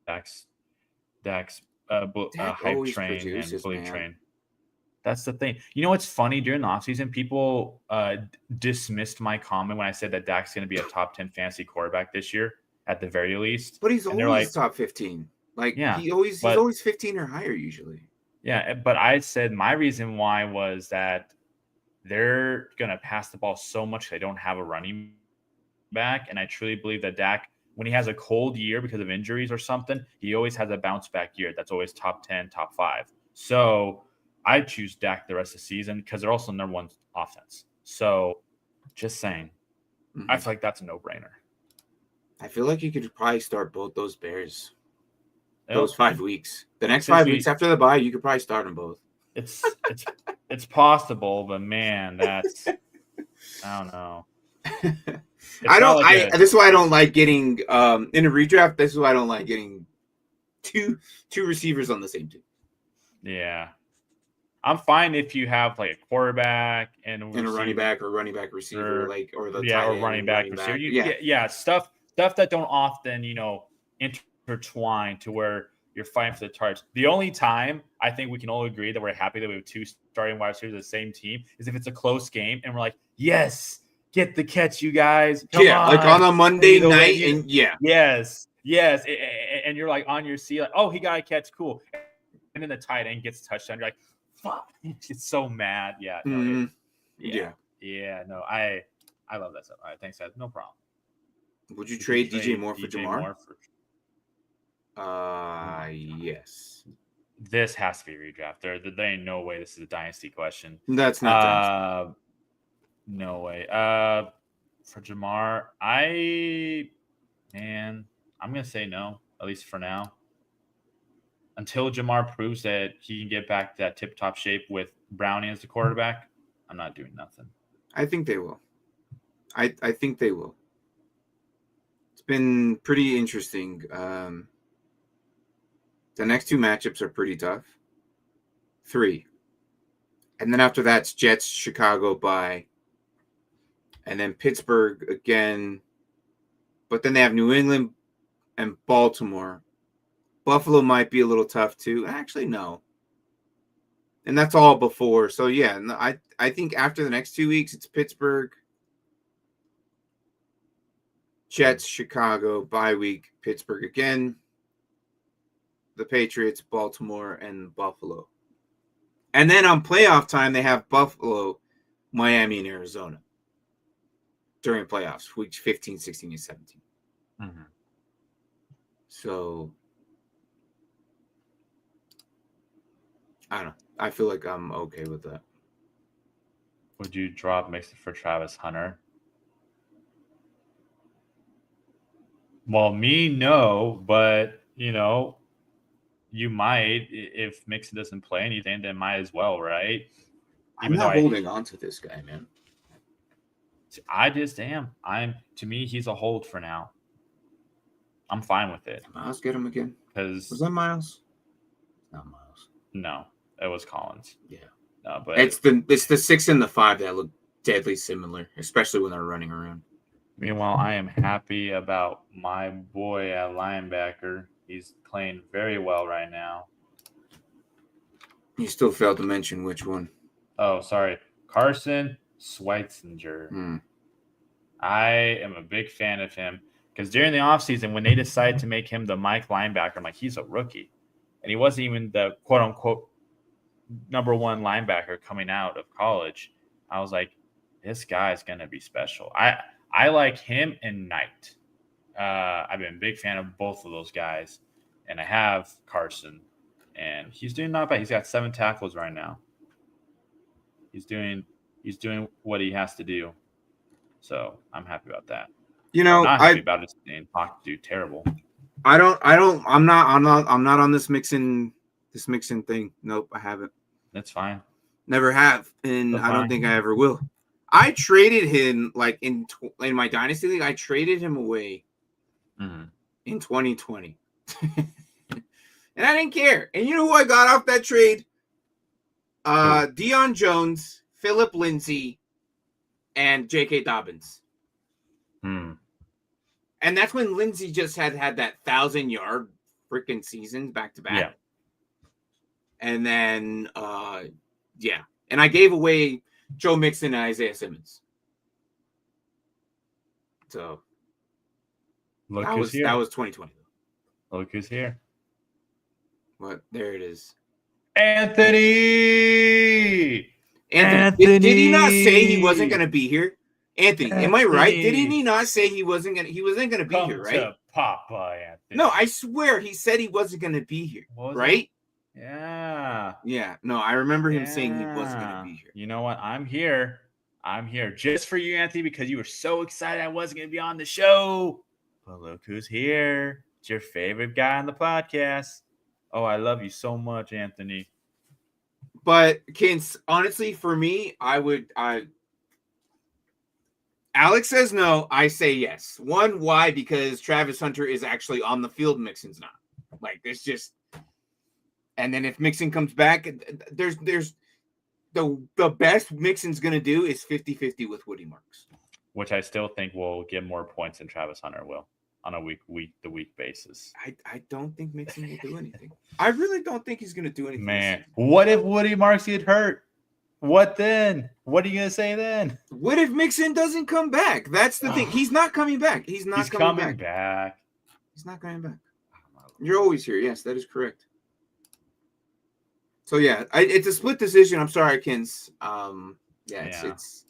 Dak's hype train and belief train. That's the thing. You know what's funny? During the offseason, people dismissed my comment when I said that Dak's going to be a top 10 fantasy quarterback this year at the very least. But he's always top 15. He's always 15 or higher usually. Yeah, but I said my reason why was that they're going to pass the ball so much they don't have a running back. And I truly believe that Dak, when he has a cold year because of injuries or something, he always has a bounce back year. That's always top 10, top 5. So I choose Dak the rest of the season because they're also number 1 offense. So just saying, I feel like that's a no-brainer. I feel like you could probably start both those Bears those 5 weeks. The next 5 weeks after the bye, you could probably start them both. It's possible, but man, that's I don't know. This is why I don't like getting in a redraft. This is why I don't like getting two receivers on the same team. Yeah, I'm fine if you have like a quarterback and a running back or running back receiver, or running back receiver. Stuff that don't often intertwine to where you're fighting for the targets. The only time I think we can all agree that we're happy that we have 2 starting wide receivers of the same team is if it's a close game and we're like, yes, get the catch, you guys. Come on. Like on a Monday night, yes, and you're like on your seat, like, oh, he got a catch, cool. the tight end gets a touchdown. You're like, fuck, it's so mad. Yeah, no, Mhm. no, I love that stuff. All right, thanks, guys. No problem. Would you trade DJ Moore for DJ Jamar? Moore Yes. This has to be redraft. There ain't no way this is a dynasty question. That's not dynasty. No way. For Jamar, I'm gonna say no, at least for now. Until Jamar proves that he can get back to that tip-top shape with Brownie as the quarterback, I'm not doing nothing. I think they will. I think they will. It's been pretty interesting. The next two matchups are pretty tough. 3. And then after that, it's Jets, Chicago, bye. And then Pittsburgh again. But then they have New England and Baltimore. Buffalo might be a little tough too. Actually, no. And that's all before. So, yeah, I think after the next 2 weeks, it's Pittsburgh, Jets, Chicago, bye week, Pittsburgh again, the Patriots, Baltimore, and Buffalo. And then on playoff time, they have Buffalo, Miami, and Arizona during playoffs, weeks 15, 16, and 17. Mm-hmm. So, I don't know. I feel like I'm okay with that. Would you drop Mixon for Travis Hunter? Well, me, no, but, you might. If Mixon doesn't play anything, then might as well, right? I'm not holding on to this guy, man. I just am. To me, he's a hold for now. I'm fine with it. Did Miles get him again? Was that Miles? Not Miles. No, it was Collins. Yeah. No, but it's the 6 and the 5 that look deadly similar, especially when they're running around. Meanwhile, I am happy about my boy at linebacker. He's playing very well right now. You still failed to mention which one. Oh, sorry. Carson Schweitzinger. I am a big fan of him because during the offseason, when they decided to make him the Mike linebacker, I'm like, he's a rookie. And he wasn't even the quote-unquote number 1 linebacker coming out of college. I was like, this guy's going to be special. I like him and Knight. I've been a big fan of both of those guys. And I have Carson. And he's doing not bad. He's got 7 tackles right now. He's doing what he has to do. So I'm happy about that. I'm not happy about his name. Talk do terrible. I'm not on this Mixon thing. Nope, I haven't. That's fine. Never have, and I don't think I ever will. I traded him like in my Dynasty League. I traded him away in 2020, and I didn't care. And you know who I got off that trade? Deion Jones, Phillip Lindsay, and J.K. Dobbins. And that's when Lindsay just had that 1,000-yard freaking season back to back. Yeah. And then, and I gave away Joe Mixon and Isaiah Simmons. So that was 2020. Look who's here. What? There it is. Anthony. Did he not say he wasn't going to be here? Anthony, am I right? Didn't he not say he wasn't going to be here, right? To Papa, Anthony. No, I swear he said he wasn't going to be here, right? Yeah. Yeah. No, I remember him saying he wasn't going to be here. You know what? I'm here just for you, Anthony, because you were so excited I wasn't going to be on the show. But look who's here. It's your favorite guy on the podcast. Oh, I love you so much, Anthony. But honestly, for me, Alex says no. I say yes. One, why? Because Travis Hunter is actually on the field. Mixon's not. Like, there's just. And then if Mixon comes back, there's the best Mixon's going to do is 50-50 with Woody Marks. Which I still think will get more points than Travis Hunter will on a week-to-week basis. I don't think Mixon will do anything. I really don't think he's going to do anything. Man, what if Woody Marks get hurt? What then? What are you going to say then? What if Mixon doesn't come back? That's the thing. He's not coming back. He's coming back. He's not coming back. You're always here. Yes, that is correct. So yeah, it's a split decision. I'm sorry, Kins. It's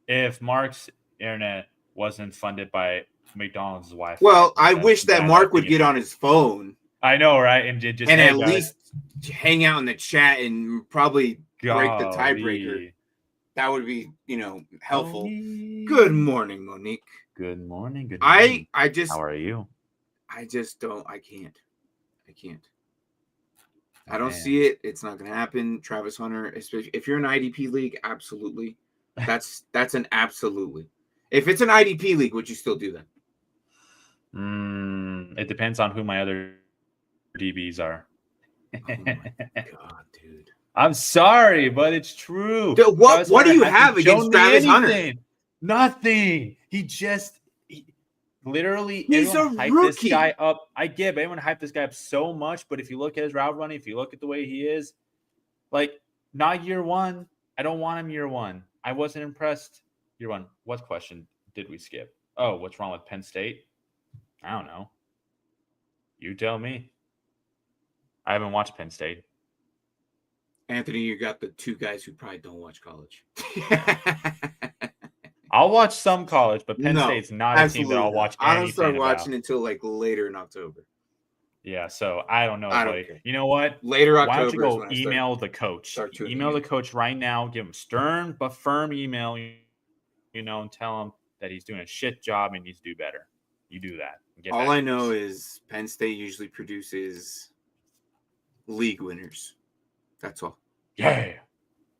if Mark's internet wasn't funded by McDonald's Wi-Fi. Well, I wish that Mark would get on his phone. I know, right? And just at least hang out in the chat and probably break the tiebreaker. That would be, helpful. Monique. Good morning, Monique. Good morning. Good morning. I just. How are you? I just don't. I can't. I don't see it. It's not going to happen. Travis Hunter, especially if you're in an IDP league, absolutely. That's an absolutely. If it's an IDP league, would you still do that? It depends on who my other DBs are. Oh my God, dude. I'm sorry, but it's true. Dude, what do you have against Travis Hunter? Nothing. Literally, he's a rookie. This guy up. I get, but everyone hyped this guy up so much. But if you look at his route running, if you look at the way he is, not year one. I don't want him year one. I wasn't impressed year one. What question did we skip? Oh, what's wrong with Penn State? I don't know. You tell me. I haven't watched Penn State. Anthony, you got the two guys who probably don't watch college. I'll watch some college, but Penn State's not a team that I'll watch anything. I don't start watching until later in October. Yeah, so I don't know. I don't care. You know what? Later October. Why don't you go email the coach? Email the coach right now. Give him stern but firm email, and tell him that he's doing a shit job and needs to do better. You do that. All I know is Penn State usually produces league winners. That's all. Yeah.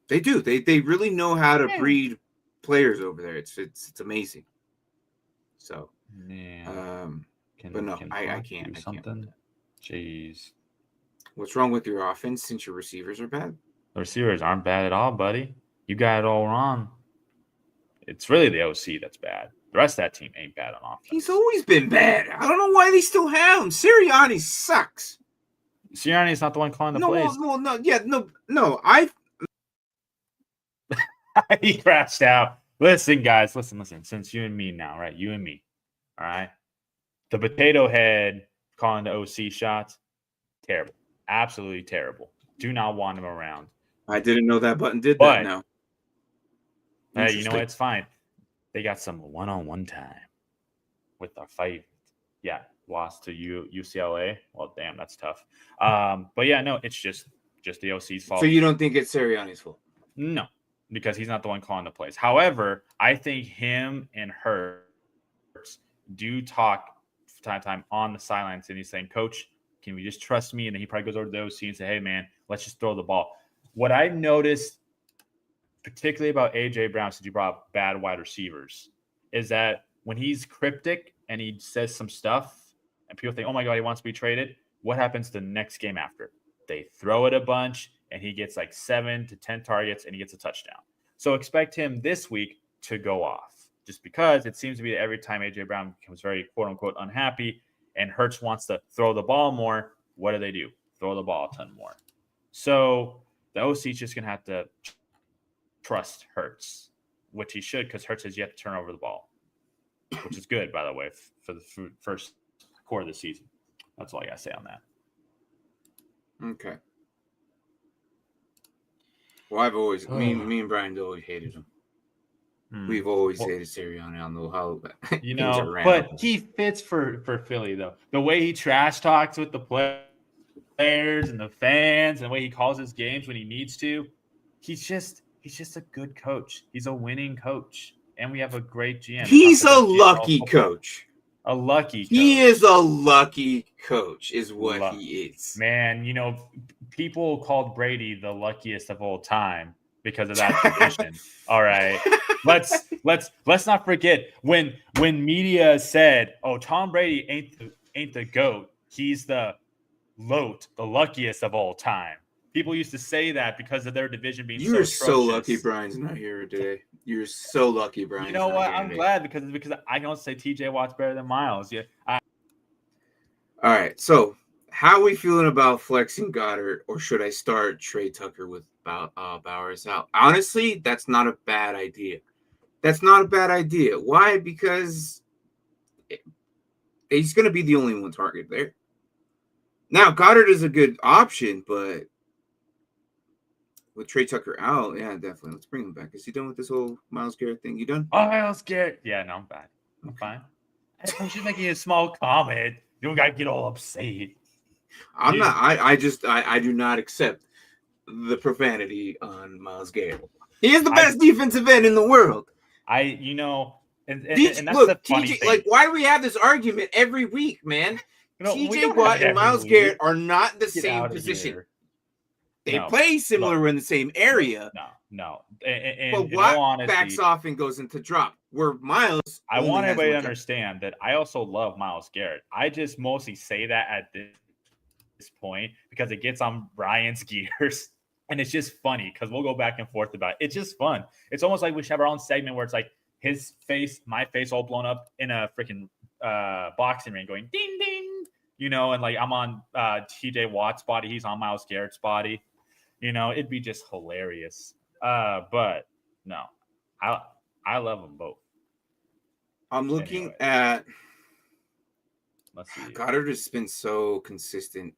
They do. They really know how to breed players over there. It's amazing. So, but no, I can't. Something. Jeez. What's wrong with your offense since your receivers are bad? The receivers aren't bad at all, buddy. You got it all wrong. It's really the OC that's bad. The rest of that team ain't bad on offense. He's always been bad. I don't know why they still have him. Sirianni sucks. Sirianni's not the one calling the plays. No. He crashed out. Listen, guys. Listen. Since you and me now, right? You and me. All right? The potato head calling the OC shots, terrible. Absolutely terrible. Do not want him around. I didn't know that button did that now. Hey, you know what? It's fine. They got some one-on-one time with our fight. Yeah, lost to UCLA. Well, damn, that's tough. But yeah, no, it's just the OC's fault. So you don't think it's Sirianni's fault? No, because he's not the one calling the plays. However, I think him and Hurts do talk from time to time on the sidelines, and he's saying, "Coach, can we just trust me?" And then he probably goes over to the OC and say, "Hey, man, let's just throw the ball." What I've noticed, particularly about A.J. Brown, since you brought up bad wide receivers, is that when he's cryptic and he says some stuff and people think, oh my God, he wants to be traded, what happens the next game after? They throw it a bunch and he gets 7 to 10 targets and he gets a touchdown. So expect him this week to go off, just because it seems to be that every time A.J. Brown becomes very quote unquote unhappy and Hurts wants to throw the ball more, what do? Throw the ball a ton more. So the OC's just going to have to trust Hurts, which he should, because Hurts has yet to turn over the ball, which is good, by the way, for the first quarter of the season. That's all I got to say on that. Okay. Well, I've always, me and Brian always hated him. We've always hated Sirianni. I don't know how, but he fits for Philly, though. The way he trash talks with the players and the fans, and the way he calls his games when he needs to, he's just a good coach. He's a winning coach. And we have a great GM. He's a lucky coach. A lucky coach. He is a lucky coach, is what he is. Man, people called Brady the luckiest of all time because of that tradition. All right. Let's not forget when media said, "Oh, Tom Brady ain't the GOAT. He's the luckiest of all time." People used to say that because of their division being You're so lucky Brian's not here today. You're so lucky Brian's You know what? I'm today. glad because I don't say TJ Watt's better than Miles. Yeah. All right. So how are we feeling about flexing Goddard, or should I start Trey Tucker with Bowers out? Honestly, that's not a bad idea. Why? Because he's going to be the only one target there. Now, Goddard is a good option, but With Trey Tucker out, yeah, definitely. Let's bring him back. Is he done with this whole Myles Garrett thing? You done? Oh, Myles Garrett. Yeah, no, I'm fine. I'm fine. I'm just making a small comment. You don't gotta get all upset. I'm not. I do not accept the profanity on Myles Garrett. He is the best defensive end in the world. And that's look, the funny TJ, thing. like, why do we have this argument every week, man? TJ Watt and Myles Garrett are not the same position. They play similar in the same area. No. But Watt backs off and goes into drop. Where Myles, I want everybody to understand that I also love Myles Garrett. I just mostly say that at this point because it gets on Brian's gears. And it's just funny because we'll go back and forth about it. It's just fun. It's almost like we should have our own segment where it's like his face, my face all blown up in a freaking boxing ring going ding, ding, and like I'm on TJ Watt's body. He's on Myles Garrett's body. It'd be just hilarious. But no, I love them both. I'm looking at. Let's see. Goddard has been so consistent.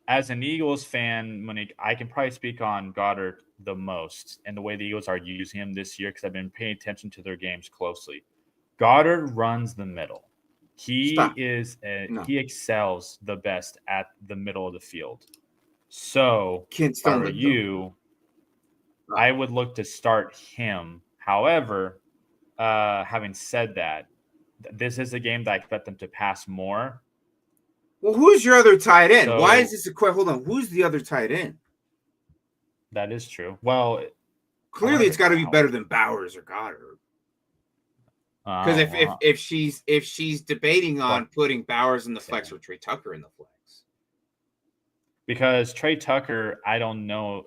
As an Eagles fan, Monique, I can probably speak on Goddard the most and the way the Eagles are using him this year because I've been paying attention to their games closely. Goddard runs the middle. He excels the best at the middle of the field. So, for you, I would look to start him. However, having said that, this is a game that I expect them to pass more. Well, who's your other tight end? So, why is this a question? Hold on. Who's the other tight end? That is true. Well, clearly it's got to be better than Bowers or Goddard. Because if she's debating on putting Bowers in the flex or Trey Tucker in the flex. Because Trey Tucker, I don't know.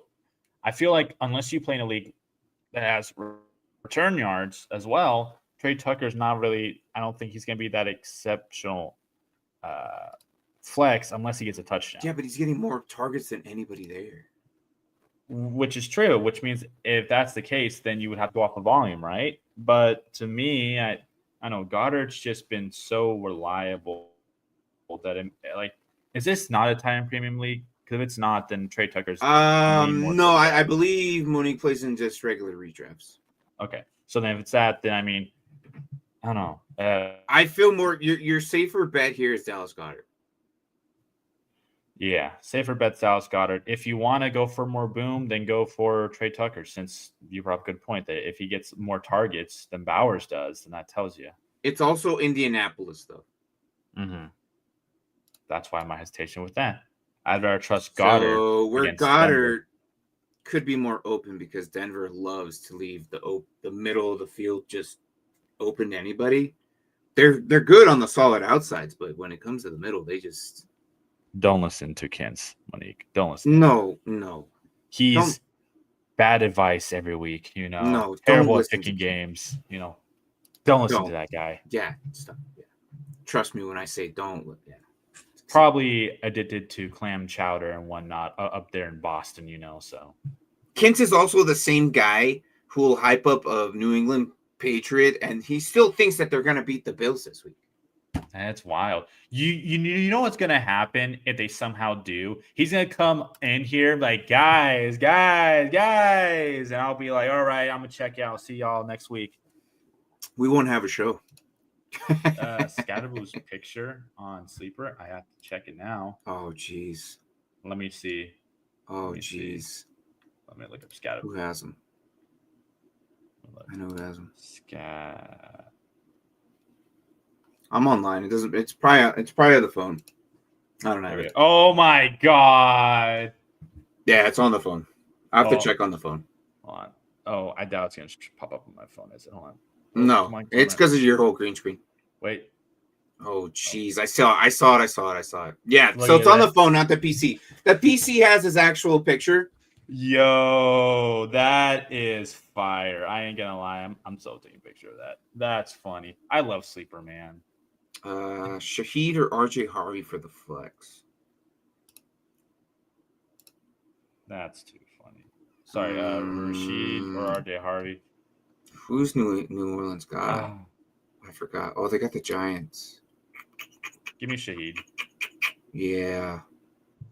I feel like unless you play in a league that has return yards as well, Trey Tucker's not really – I don't think he's going to be that exceptional flex unless he gets a touchdown. Yeah, but he's getting more targets than anybody there. Which is true, which means if that's the case, then you would have to go off the volume, right? But to me, I know Goddard's just been so reliable that is this not a tight end premium league? Because if it's not, then Trey Tucker's no, I believe Monique plays in just regular redrafts. Okay, so then if it's that, then I mean, I don't know. I feel more your safer bet here is Dallas Goedert. Yeah, safer bet Dallas Goedert. If you want to go for more boom, then go for Trey Tucker. Since you brought up a good point that if he gets more targets than Bowers does, then that tells you. It's also Indianapolis, though. Mm-hmm. That's why my hesitation with that. I'd rather trust Goddard. So where Goddard could be more open because Denver loves to leave the middle of the field just open to anybody. They're good on the solid outsides, but when it comes to the middle, they just don't listen to Kent's Monique. Don't listen. No. He's bad advice every week. No, terrible at picking games. Don't listen to that guy. Yeah, stop. Yeah. Trust me when I say don't. Yeah. Probably addicted to clam chowder and whatnot up there in Boston. So Kent is also the same guy who will hype up a New England Patriot, and he still thinks that they're going to beat the Bills this week. That's wild. You know what's gonna happen if they somehow do? He's gonna come in here like guys, and I'll be like, all right, I'm gonna check out. See y'all next week. We won't have a show. Scatterblue's picture on Sleeper. I have to check it now. Oh jeez. Let me see. Oh jeez. Let me look up Scatterblues. Who has them? I know who has them. I'm online. It's probably the phone. I don't have it. Oh my god. Yeah, it's on the phone. I have to check on the phone. Hold on. Oh, I doubt it's gonna pop up on my phone. Is it? Hold on. No, it's because of your whole green screen. Wait. Oh jeez, I saw it. Yeah, so it's on the phone, not the PC. The PC has his actual picture. Yo, that is fire. I ain't gonna lie. I'm so taking a picture of that. That's funny. I love Sleeper, man. Shaheed or RJ Harvey for the flex? That's too funny. Sorry, Rashid or RJ Harvey. Who's New Orleans got? I forgot. Oh, they got the Giants. Give me Shaheed. Yeah.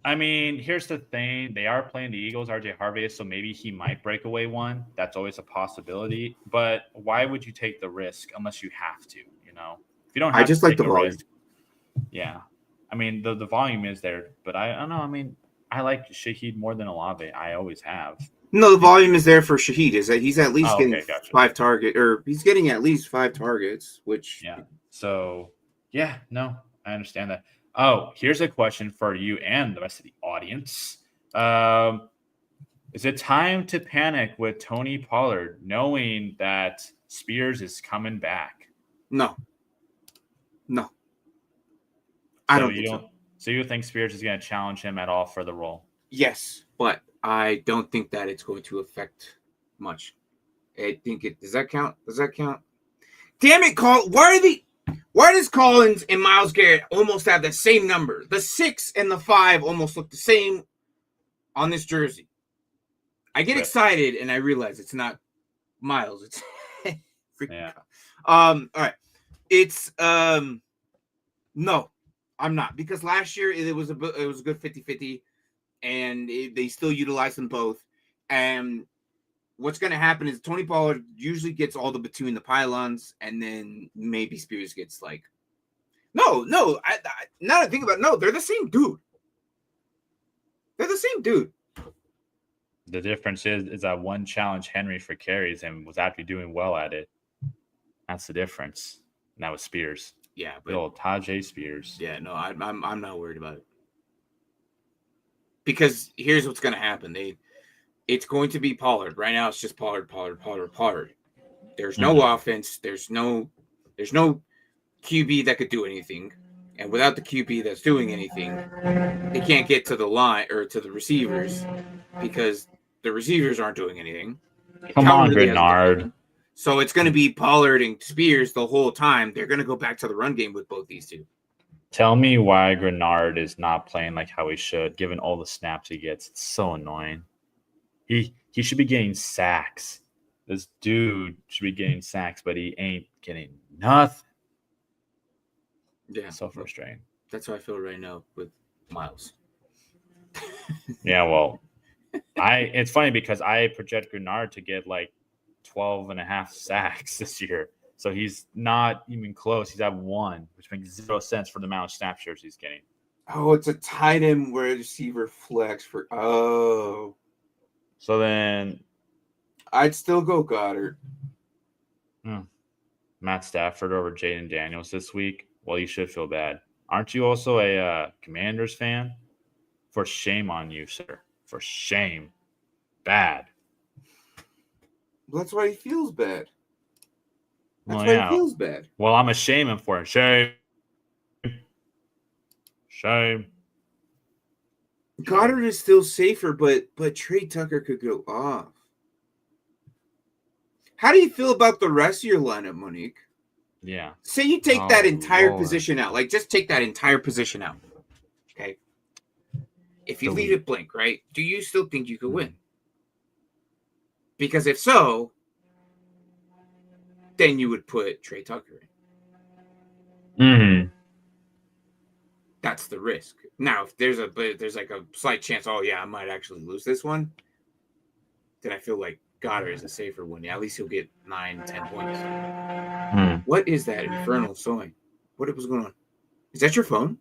I mean, here's the thing. They are playing the Eagles, RJ Harvey, so maybe he might break away one. That's always a possibility. But why would you take the risk unless you have to, you know? If you don't have I just to like take the a volume. risk. Yeah. I mean, the volume is there, but I don't know. I mean, I like Shaheed more than Olave. I always have. No, the volume is there for Shaheed. Is that he's at least getting Gotcha. 5 targets, or he's getting at least 5 targets, which Yeah. So, yeah, no, I understand that. Oh, here's a question for you and the rest of the audience. Is it time to panic with Tony Pollard, knowing that Spears is coming back? No. I don't think so. So you think Spears is going to challenge him at all for the role? Yes, but I don't think that it's going to affect much. I think it does that count? Damn it, why does Collins and Myles Garrett almost have the same number? The 6 and the 5 almost look the same on this jersey. I get excited and I realize it's not Myles. It's freaking all right. It's no, I'm not, because last year it was a good 50-50 and they still utilize them both. And what's going to happen is Tony Pollard usually gets all the between the pylons, and then maybe Spears gets like, no. Now that I think about it, no, they're the same dude. The difference is that one challenged Henry for carries and was actually doing well at it. That's the difference. And that was Spears. Yeah, but old Tajay Spears. Yeah, no, I'm not worried about it, because here's what's going to happen. It's going to be Pollard. Right now, it's just Pollard. There's no offense. There's no QB that could do anything. And without the QB that's doing anything, they can't get to the line or to the receivers, because the receivers aren't doing anything. Come on, Grenard. So it's going to be Pollard and Spears the whole time. They're going to go back to the run game with both these two. Tell me why Grenard is not playing like how he should, given all the snaps he gets. It's so annoying. He should be getting sacks. This dude should be getting sacks, but he ain't getting nothing. Yeah. So frustrating. That's how I feel right now with Myles. Yeah, well, it's funny because I project Grenard to get like 12 and a half sacks this year. So he's not even close. He's at 1, which makes 0 sense for the amount of snap shares he's getting. Oh, it's a tight end where receiver flex for. Oh. So then I'd still go Goddard. Matt Stafford over Jaden Daniels this week. Well, you should feel bad. Aren't you also a Commanders fan? For shame on you, sir. For shame. Bad. That's why he feels bad. He feels bad. Well, I'm ashamed for it. Shame. Goddard is still safer, but Trey Tucker could go off. How do you feel about the rest of your lineup, Monique? Yeah. Say you take that entire position out. Like, just take that entire position out. Okay. If you leave it blank, right? Do you still think you could win? Because if so, then you would put Trey Tucker in. Mm-hmm. That's the risk. Now, if there's like a slight chance, oh yeah, I might actually lose this one, then I feel like Goddard is a safer one. Yeah, at least he'll get 9-10 points. What is that infernal sewing? What was going on? Is that your phone?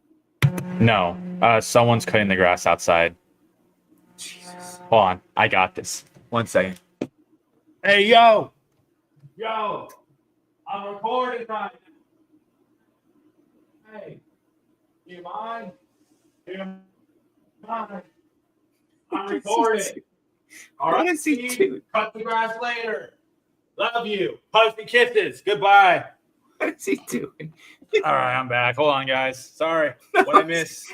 No. Someone's cutting the grass outside. Jesus. Hold on. I got this. 1 second. Hey, yo. Yo. I'm recording right now. Hey. Do you mind? I'm recording. All right, Steve. Cut the grass later. Love you. Hugs and kisses. Goodbye. What is he doing? All right, I'm back. Hold on, guys. Sorry. What I miss?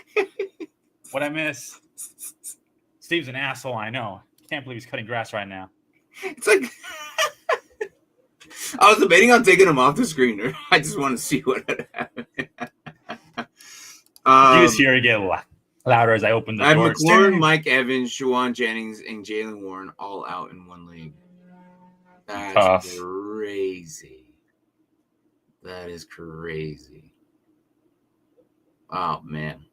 Steve's an asshole, I know. Can't believe he's cutting grass right now. It's like I was debating on taking him off the screen. I just want to see what had happened. You just hear it get louder as I open the door. McLaurin, Mike Evans, Juwan Jennings, and Jalen Warren all out in one league. That's tough. Crazy. That is crazy. Oh man.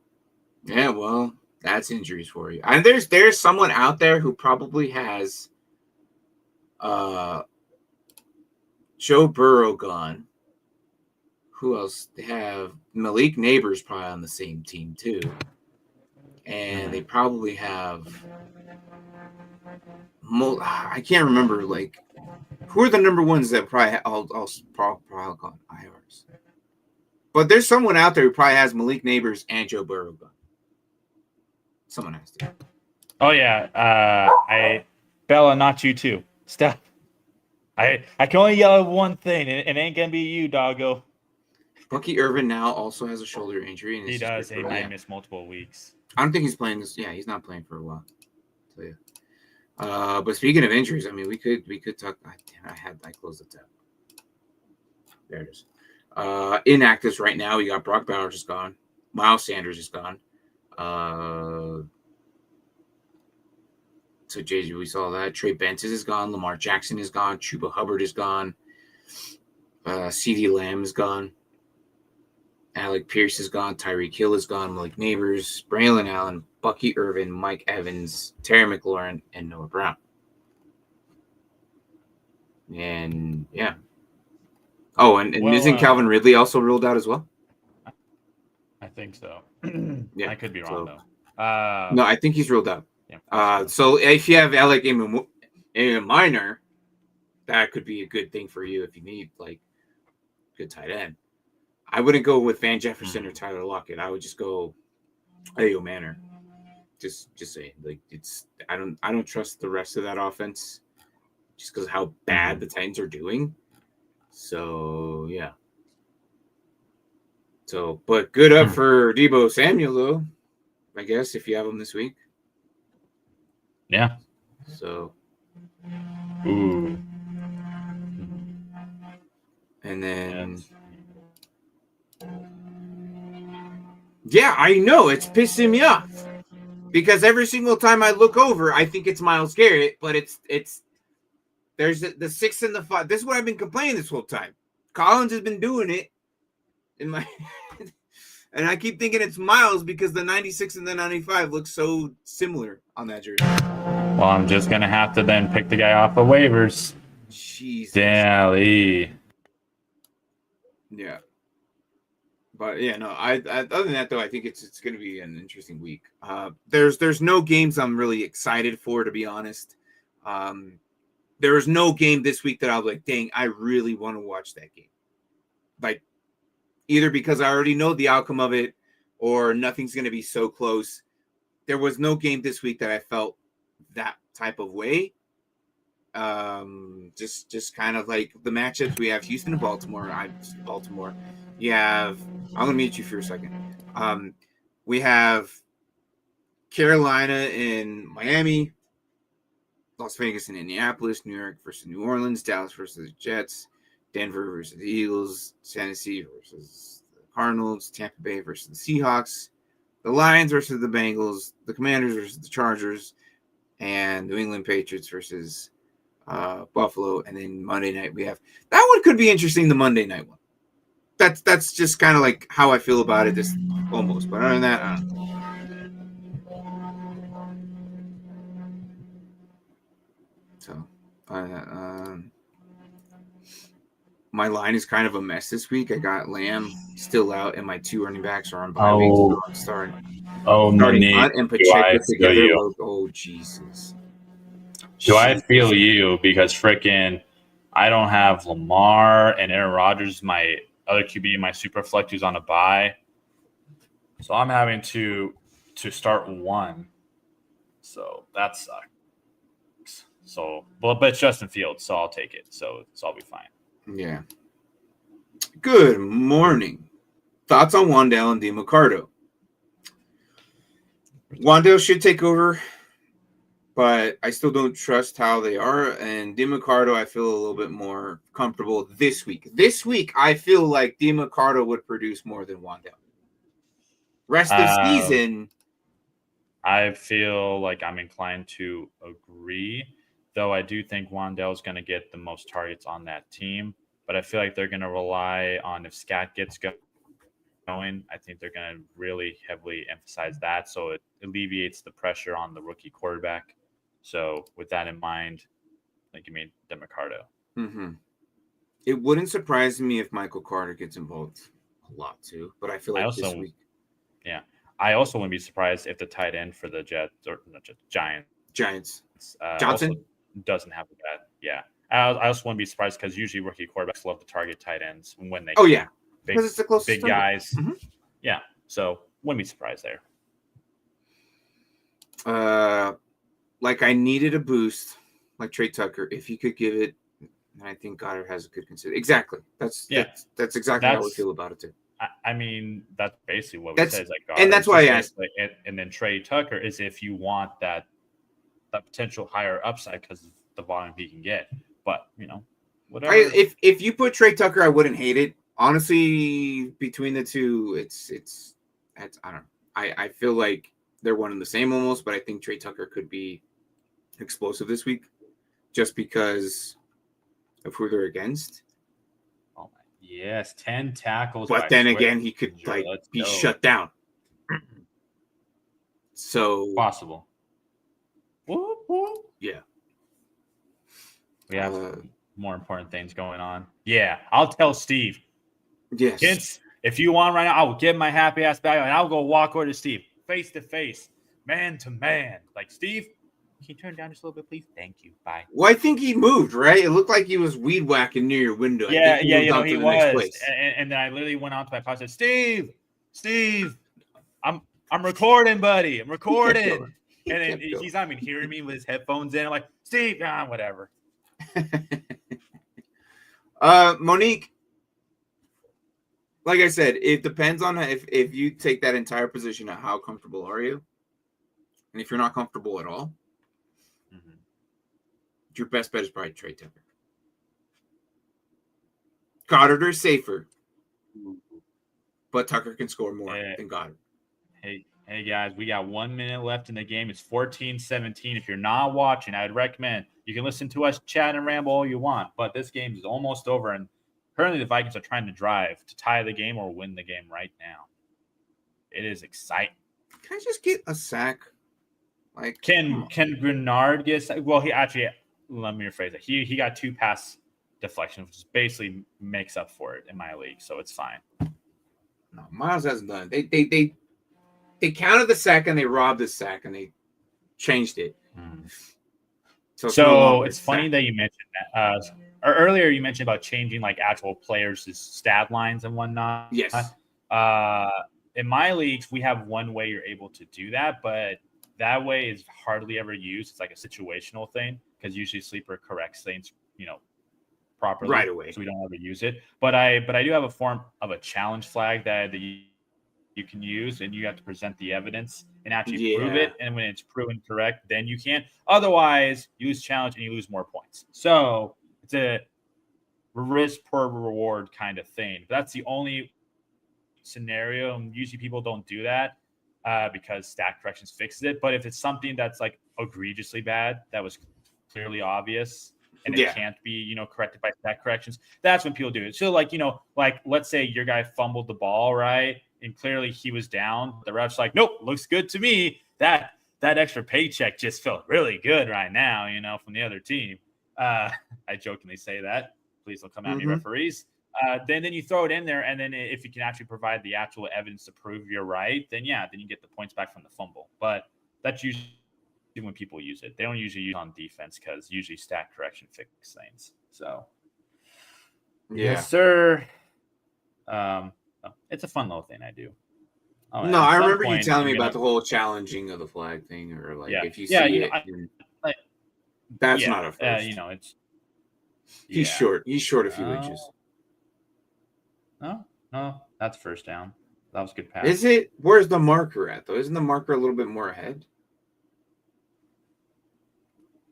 Yeah, well, that's injuries for you. And there's someone out there who probably has Joe Burrow gone. Who else? They have Malik Neighbors probably on the same team too. And they probably have I can't remember like who are the number ones that probably I'll probably call IRs. But there's someone out there who probably has Malik Neighbors and Joe Burrow gone. Someone has to. Oh yeah, Bella, not you too. Stop. I can only yell at one thing, and it ain't gonna be you, doggo. Bucky Irvin now also has a shoulder injury, and he does. He might miss multiple weeks. I don't think he's playing this. Yeah, he's not playing for a while. So yeah. But speaking of injuries, I mean, we could talk. I closed the tab. There it is. Inactives right now. We got Brock Bowers is gone. Miles Sanders is gone. So JJ, we saw that. Trey Benson is gone. Lamar Jackson is gone. Chuba Hubbard is gone. CeeDee Lamb is gone. Alec Pierce is gone. Tyreek Hill is gone. Malik Neighbors, Braylon Allen, Bucky Irvin, Mike Evans, Terry McLaurin, and Noah Brown. And yeah. Oh, and isn't Calvin Ridley also ruled out as well? I think so. Yeah, I could be wrong though. No, I think he's ruled out. Yeah, so if you have Alec Minor, that could be a good thing for you if you need like good tight end. I wouldn't go with Van Jefferson or Tyler Lockett. I would just go Ayo Manor. Just saying, like I don't trust the rest of that offense just because of how bad the Titans are doing. So yeah. So, but good up for Deebo Samuel though, I guess if you have him this week. Yeah. So. Ooh. And then. Yeah, I know it's pissing me off because every single time I look over, I think it's Myles Garrett, but it's there's the 6 and the 5. This is what I've been complaining this whole time. Collins has been doing it in my, and I keep thinking it's Myles because the 96 and the 95 look so similar on that jersey. Well, I'm just gonna have to then pick the guy off of waivers. Jesus. Dally. Yeah. But yeah, no. I other than that though, I think it's going to be an interesting week. There's no games I'm really excited for, to be honest. There is no game this week that I was like, dang, I really want to watch that game. Like either because I already know the outcome of it, or nothing's going to be so close. There was no game this week that I felt that type of way. Just kind of like the matchups we have: Houston and Baltimore. Baltimore. You have. I'm gonna mute you for a second. We have Carolina and Miami, Las Vegas and Indianapolis, New York versus New Orleans, Dallas versus the Jets, Denver versus the Eagles, Tennessee versus the Cardinals, Tampa Bay versus the Seahawks, the Lions versus the Bengals, the Commanders versus the Chargers, and New England Patriots versus Buffalo. And then Monday night we have that one could be interesting. The Monday night one. That's just kind of like how I feel about it. This almost, but other than that, I don't know. So, my line is kind of a mess this week. I got Lamb still out, and my 2 running backs are on bye week. So I'm starting Hunt and Pacheco together. Oh Jesus! Do I feel you? Because freaking, I don't have Lamar and Aaron Rodgers, my other QB in my super flex who's on a bye. So I'm having to start one. So that sucks. So, but it's Justin Fields, so I'll take it. So I'll be fine. Yeah. Good morning. Thoughts on Wan'Dale and DeMarcado? Wan'Dale should take over, but I still don't trust how they are. And DeMarcado, I feel a little bit more comfortable this week. This week, I feel like DeMarcado would produce more than Wan'Dale. Rest of season, I feel like I'm inclined to agree, though I do think Wan'Dale is going to get the most targets on that team. But I feel like they're going to rely on if Scat gets going. I think they're going to really heavily emphasize that, so it alleviates the pressure on the rookie quarterback. So with that in mind, like you made DeMarcado. Mm-hmm. It wouldn't surprise me if Michael Carter gets involved a lot too, but I feel like this week. Yeah. I also wouldn't be surprised if the tight end for the Giants Johnson also doesn't have a bad. Yeah. I also wouldn't be surprised because usually rookie quarterbacks love to target tight ends when they because it's the closest big target. guys. Mm-hmm. Yeah. So wouldn't be surprised there. Like I needed a boost, like Trey Tucker. If you could give it, and I think Goddard has a good consider. Exactly. That's exactly how we feel about it too. I mean, that's basically what we said. Is like Goddard, and that's why I asked. And then Trey Tucker is if you want that potential higher upside because of the volume he can get. But whatever. If you put Trey Tucker, I wouldn't hate it. Honestly, between the two, it's I don't know. I feel like they're one and the same almost, but I think Trey Tucker could be explosive this week just because of who they're against. Oh my, yes, 10 tackles. But then again, he could be shut down. So possible. Whoop, whoop. Yeah. We have more important things going on. Yeah, I'll tell Steve. Yes. Kids, if you want right now, I will get my happy ass back and I'll go walk over to Steve, face to face, man to man. Like, Steve, can you turn down just a little bit, please? Thank you. Bye. Well, I think he moved, right? It looked like he was weed whacking near your window. He was. And then I literally went on to my podcast and said, Steve, I'm recording, buddy. I'm recording. And then he's not even hearing me with his headphones in. I'm like, Steve, whatever. Monique, like I said, it depends on if you take that entire position of how comfortable are you. And if you're not comfortable at all, your best bet is probably Trey Tucker. Goddard is safer, but Tucker can score more than Goddard. Hey guys, we got 1 minute left in the game. It's 14-17. If you're not watching, I'd recommend you can listen to us chat and ramble all you want, but this game is almost over, and currently the Vikings are trying to drive to tie the game or win the game right now. It is exciting. Can I just get a sack? Like, can Grenard get a sack? Well, he actually, let me rephrase it. He got 2 pass deflections, which basically makes up for it in my league, so it's fine. No, Miles hasn't done it. They counted the sack and they robbed the sack and they changed it. So it's funny that you mentioned that. Or earlier you mentioned about changing like actual players' stat lines and whatnot. Yes. In my leagues, we have one way you're able to do that, but that way is hardly ever used. It's like a situational thing because usually Sleeper corrects things, properly right away, so we don't ever use it. But I do have a form of a challenge flag that you can use, and you have to present the evidence and actually prove it. And when it's proven correct, then you can. Otherwise, you lose challenge and you lose more points. So it's a risk per reward kind of thing. But that's the only scenario. And usually people don't do that because stat corrections fixes it. But if it's something that's like egregiously bad, that was clearly obvious, and it can't be, corrected by stat corrections, that's when people do it. So like let's say your guy fumbled the ball, right? And clearly he was down. The ref's like, nope, looks good to me. That extra paycheck just felt really good right now, from the other team. I jokingly say that. Please don't come at me, referees. Then you throw it in there, and then if you can actually provide the actual evidence to prove you're right, then you get the points back from the fumble. But that's usually when people use it. They don't usually use it on defense because usually stat correction fixes things. So, yes, sir. It's a fun little thing I do. No, I remember you telling me about the whole challenging of the flag thing, or like if you see it, that's not a first. It's he's short. He's short a few inches. No, that's first down. That was a good pass. Is it? Where's the marker at though? Isn't the marker a little bit more ahead?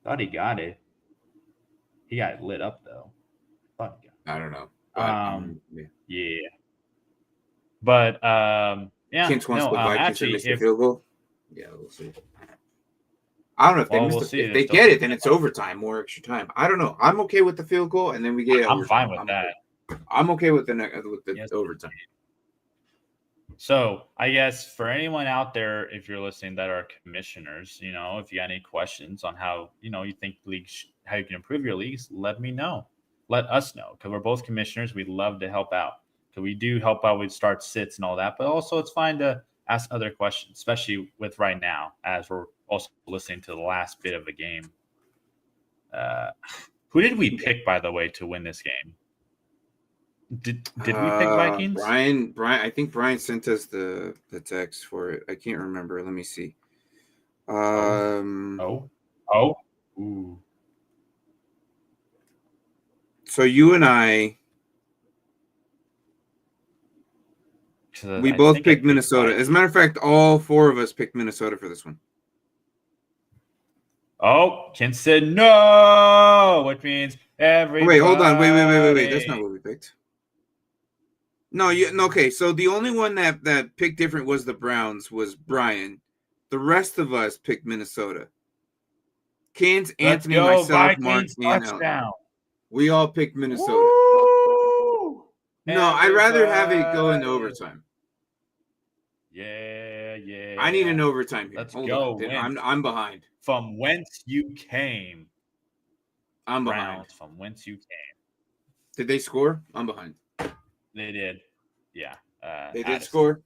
Thought he got it. He got it lit up though. I don't know. Yeah. But Kent wants the Vikings to miss the field goal. Yeah, we'll see. I don't know if they miss if they get it, then it's overtime, more extra time. I don't know. I'm okay with the field goal, and then we get. I'm fine with that. I'm okay with the overtime. So I guess for anyone out there, if you're listening that are commissioners, if you got any questions on how, you think leagues, how you can improve your leagues, let me know. Let us know, because we're both commissioners. We'd love to help out. Because we do help out with start sits and all that, but also it's fine to ask other questions, especially with right now, as we're also listening to the last bit of the game. Who did we pick, by the way, to win this game? Did we pick Vikings? Brian, I think Brian sent us the text for it. I can't remember. Let me see. Ooh. So you and I we both picked Minnesota. Vikings. As a matter of fact, all four of us picked Minnesota for this one. Oh, Ken said no, which means everybody. Wait, hold on. Wait. That's not what we picked. No, okay. So the only one that picked different was the Browns, was Brian. The rest of us picked Minnesota. Kent, Anthony, myself, Vikings, Mark, touchdown. We all picked Minnesota. Woo! No, I'd rather have it go into overtime. Yeah. I need an overtime here. Let's go. I'm behind. From whence you came. I'm behind. Browns, from whence you came. Did they score? I'm behind. They did. Yeah. They did score?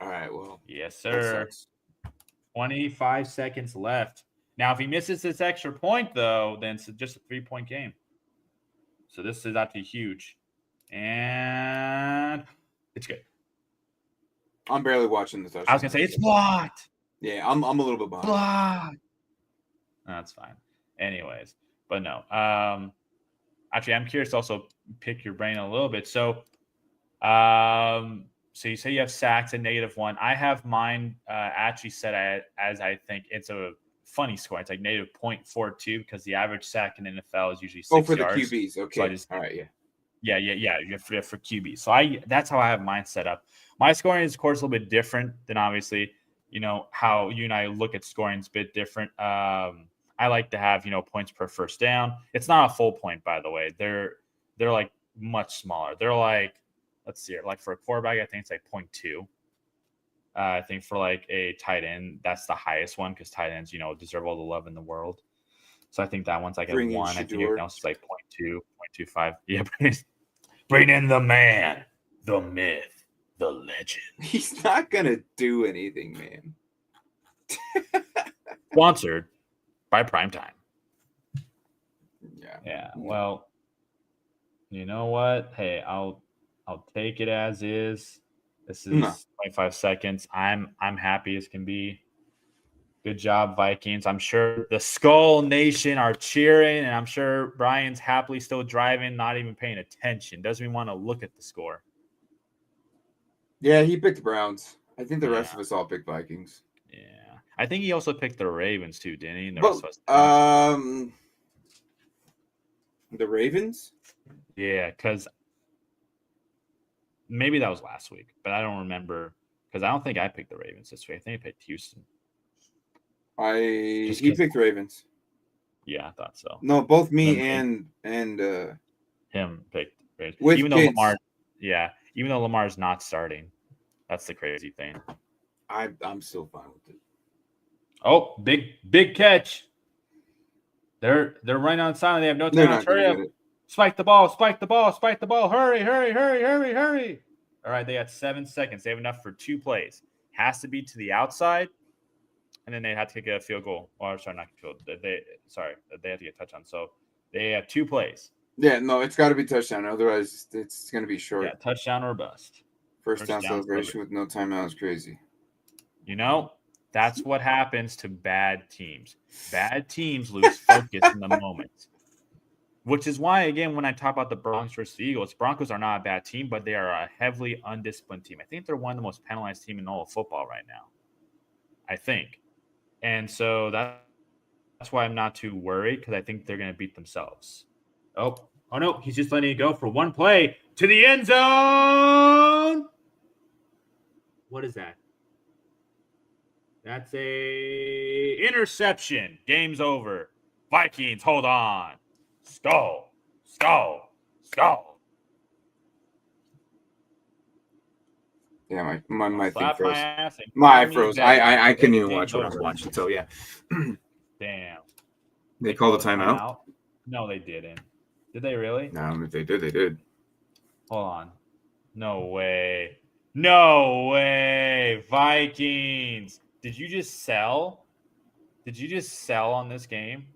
All right, well. Yes, sir. 25 seconds left. Now, if he misses this extra point, though, then it's just a 3-point game. So this is actually huge. And it's good. I'm barely watching the touchdown. I was going to say, it's blocked. Yeah, I'm a little bit behind. Blocked. That's fine. Anyways, but no. Actually, I'm curious to also pick your brain a little bit. So, so you say you have sacks at -1. I have mine actually set as I think it's a funny score. It's like -0.42 because the average sack in the NFL is usually 6 yards. Oh, for the QBs. Okay. So all right, yeah. Yeah. For QB. So that's how I have mine set up. My scoring is, of course, a little bit different than obviously, how you and I look at scoring is a bit different. I like to have, points per first down. It's not a full point, by the way. They're like much smaller. They're like, let's see here. Like for a quarterback, I think it's like 0.2. I think for like a tight end, that's the highest one because tight ends, deserve all the love in the world. So I think that one's like at 1. I think everything else is like 0.2, 0.25. Yeah, bring in the man, the myth, the legend. He's not gonna do anything, man. Sponsored by Primetime. Yeah. Well, you know what? Hey, I'll take it as is. This is 25 seconds. I'm happy as can be. Good job, Vikings. I'm sure the Skull Nation are cheering, and I'm sure Brian's happily still driving, not even paying attention. Doesn't even want to look at the score. Yeah, he picked Browns. I think the rest of us all picked Vikings. Yeah. I think he also picked the Ravens too, didn't he? The Ravens? Yeah, because maybe that was last week, but I don't remember because I don't think I picked the Ravens this week. I think I picked Houston. He picked Ravens. Yeah, I thought so. No, both me and him picked Ravens. Even though Lamar's not starting. That's the crazy thing. I'm still fine with it. Oh, big catch. They're running on silent. They have no time. Hurry up. Spike the ball. Hurry. All right, they got 7 seconds. They have enough for 2 plays. Has to be to the outside, and then they have to kick a field goal. Oh, sorry, not field. They have to get a touchdown. So they have 2 plays. Yeah, no, it's got to be touchdown. Otherwise, it's going to be short. Yeah, touchdown or bust. First down celebration with no timeout is crazy. That's what happens to bad teams. Bad teams lose focus in the moment. Which is why, again, when I talk about the Broncos versus the Eagles, Broncos are not a bad team, but they are a heavily undisciplined team. I think they're one of the most penalized teams in all of football right now. I think. And so that's why I'm not too worried, because I think they're going to beat themselves. Oh no, he's just letting it go for 1 play to the end zone. What is that? That's a interception. Game's over. Vikings, hold on. Skull. Yeah, my thing Slap froze. my ass and My call me froze. daddy. I couldn't even Game watch what I was over. watching. So yeah. Damn. They called a timeout? No, they didn't. Did they really? No, if they did, they did. Hold on. No way. No way. Vikings. Did you just sell? Did you just sell on this game?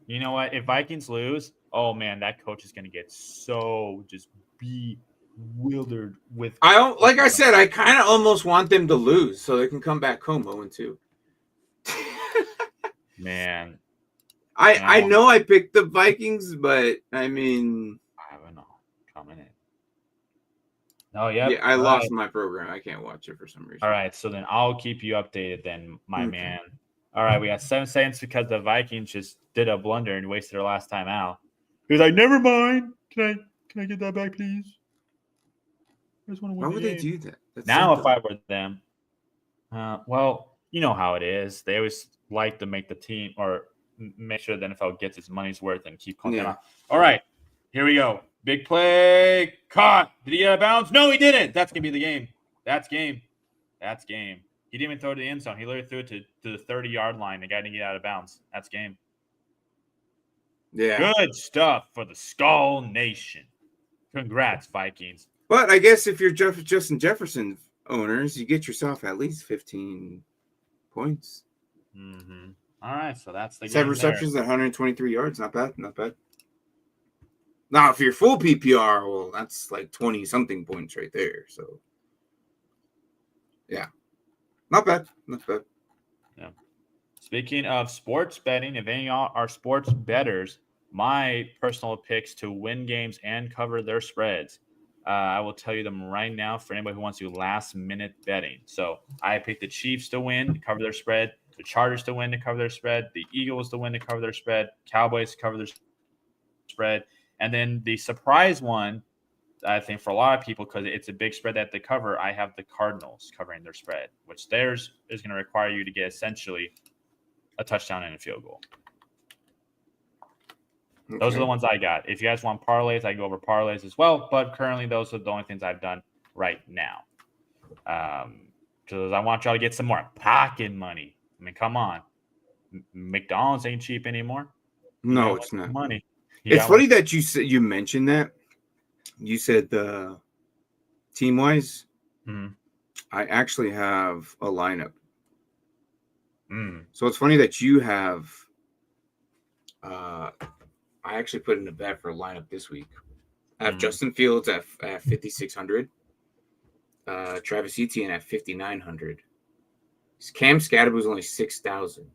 You know what? If Vikings lose, oh man, that coach is going to get so just bewildered with. I don't like. I said, I kind of almost want them to lose so they can come back home 0-2. Man, I know I picked the Vikings, but I mean, I don't know coming in. Oh yeah, yeah, I lost my program. I can't watch it for some reason. All right, so then I'll keep you updated, then, my man. All right, we got 7 seconds because the Vikings just did a blunder and wasted their last time out. He was like, "Never mind. Can I get that back, please? I just want to win." Why would they do that? That's now, so if I were them, well, you know how it is. They always like to make the team or make sure the NFL gets its money's worth and keep calling them out. All right, here we go. Big play, caught. Did he get out of bounds? No, he didn't. That's gonna be the game. That's game. That's game. He didn't even throw it to the end zone. He literally threw it to the 30-yard line. The guy didn't get out of bounds. That's game. Yeah. Good stuff for the Skull Nation. Congrats, Vikings. But I guess if you're Justin Jefferson owners, you get yourself at least 15 points. Mm-hmm. All right, so that's the 7 game receptions at 123 yards. Not bad. Not bad. Now, if you're full PPR, well, that's like 20-something points right there. So, yeah. Not bad. Not bad. Yeah. Speaking of sports betting, if any of y'all are sports bettors, my personal picks to win games and cover their spreads, I will tell you them right now for anybody who wants to do last-minute betting. So I picked the Chiefs to win, to cover their spread, the Chargers to win, to cover their spread, the Eagles to win, to cover their spread, Cowboys to cover their spread, and then the surprise one, I think for a lot of people, because it's a big spread that they cover, I have the Cardinals covering their spread, which theirs is going to require you to get essentially a touchdown and a field goal. Okay. Those are the ones I got. If you guys want parlays, I go over parlays as well, but currently those are the only things I've done right now. Because I want y'all to get some more pocket money. I mean, come on. McDonald's ain't cheap anymore. No, it's not. Money. It's funny that you mentioned that. You said the team-wise. Mm-hmm. I actually have a lineup. Mm. So it's funny that you have. I actually put in a bet for a lineup this week. I have Justin Fields at 5,600. Travis Etienne at 5,900. Cam Scatterboo's only 6,000.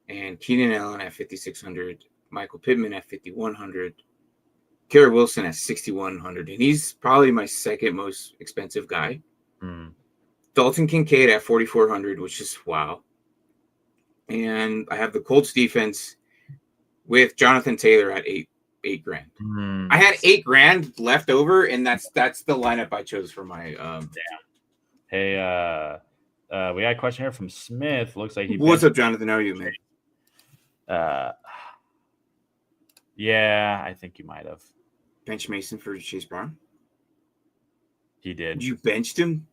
And Keenan Allen at 5,600. Michael Pittman at 5,100. Garrett Wilson at 6,100. And he's probably my second most expensive guy. Mm. Dalton Kincaid at 4,400, which is wow. And I have the Colts defense with Jonathan Taylor at $8 grand. Mm. I had $8 grand left over, and that's the lineup I chose for my. Hey, we got a question here from Smith. Looks like he. What's up, Jonathan? How are you, man? Yeah, I think you might have. Bench Mason for Chase Brown? He did. You benched him?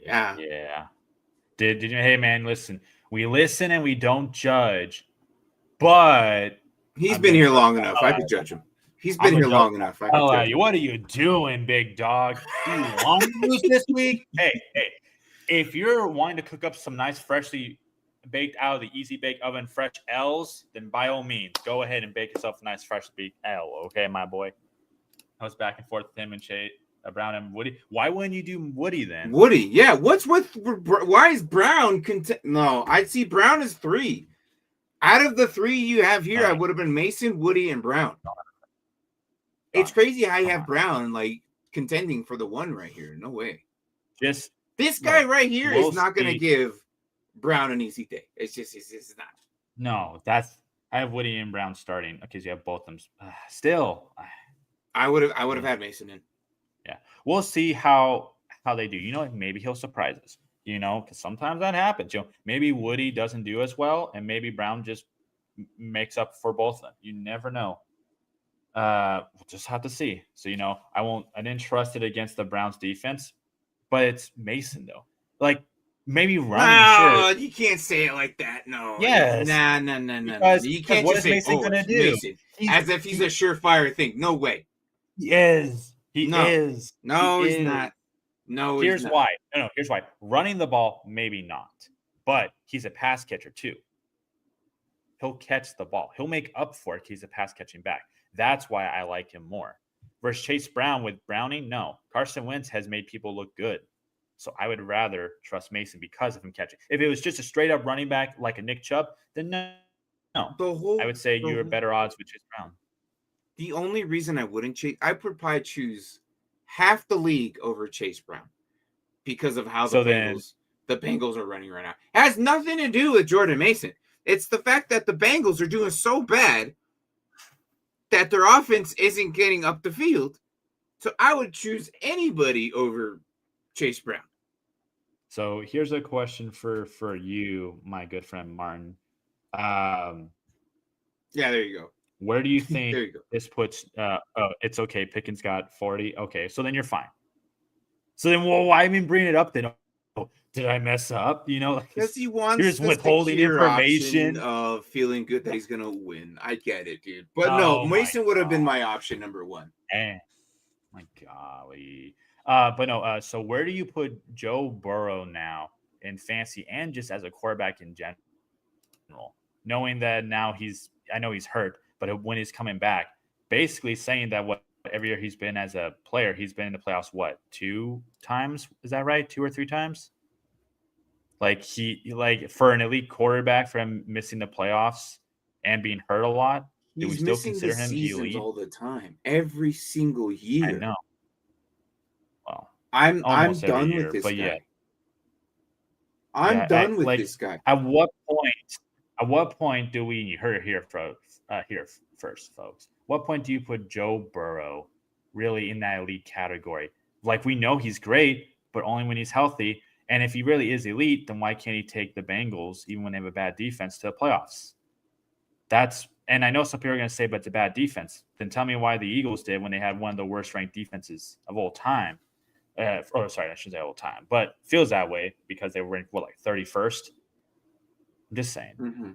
Yeah. Yeah. Did you? Hey, man, listen. We listen and we don't judge, but he's been here long enough. I could judge him. He's been here long enough. I could judge him. What are you doing, big dog? Do you want to lose this week? Hey, if you're wanting to cook up some nice, freshly baked out of the Easy Bake Oven fresh L's, then by all means, go ahead and bake yourself a nice, fresh baked L. Okay, my boy. I was back and forth with him and Shay. Brown and Woody. Why wouldn't you do Woody then? Woody, yeah. What's with why is Brown No, I'd see Brown as 3. Out of the 3 you have here, I would have been Mason, Woody, and Brown. It's crazy how you have Brown like contending for the 1 right here. No way. Just this guy right here is not going to give Brown an easy day. It's not. No, I have Woody and Brown starting because you have both of them. Still, I would have had Mason in. Yeah, we'll see how they do. Maybe he'll surprise us. Because sometimes that happens. Maybe Woody doesn't do as well, and maybe Brown just makes up for both of them. You never know. We'll just have to see. So I didn't trust it against the Browns defense, but it's Mason though. Like maybe running, No, sure. you can't say it like that. No. Yes. Nah. Because You can't what just is say, Mason oh, gonna it's do? Mason. As if he's a surefire thing. No way. He is. He No. is. No, he he's is. not. No, Here's he's not. why. No, here's why. Running the ball, maybe not. But he's a pass catcher too. He'll catch the ball. He'll make up for it. He's a pass catching back. That's why I like him more. Versus Chase Brown with Browning, no. Carson Wentz has made people look good. So I would rather trust Mason because of him catching. If it was just a straight up running back like a Nick Chubb, then no. I would say you're better odds with Chase Brown. The only reason I wouldn't I would probably choose half the league over Chase Brown because of how the Bengals are running right now. It has nothing to do with Jordan Mason. It's the fact that the Bengals are doing so bad that their offense isn't getting up the field. So I would choose anybody over Chase Brown. So here's a question for you, my good friend Martin. Yeah, there you go. Where do you think there you go. This puts it's okay. Pickens got 40. Okay, so then you're fine. So then why even bring it up then? Oh, did I mess up? Because he wants you're just withholding information of feeling good that he's gonna win. I get it, dude. But no, Mason would have been my option number one. My golly. But no, so where do you put Joe Burrow now in fantasy and just as a quarterback in general? Knowing that now I know he's hurt, but when he's coming back, basically saying that every year he's been as a player, he's been in the playoffs, 2 times? Is that right? 2 or 3 times? Like for an elite quarterback for him missing the playoffs and being hurt a lot, do we still consider him elite? All the time, every single year. I know. Well, I'm done with this guy. Yeah. I'm done with this guy. At what point do we here first, folks? What point do you put Joe Burrow really in that elite category? Like, we know he's great, but only when he's healthy. And if he really is elite, then why can't he take the Bengals, even when they have a bad defense, to the playoffs? And I know some people are going to say, but it's a bad defense. Then tell me why the Eagles did when they had one of the worst ranked defenses of all time. I shouldn't say all time, but feels that way because they were ranked, 31st? I'm just saying. Mm-hmm.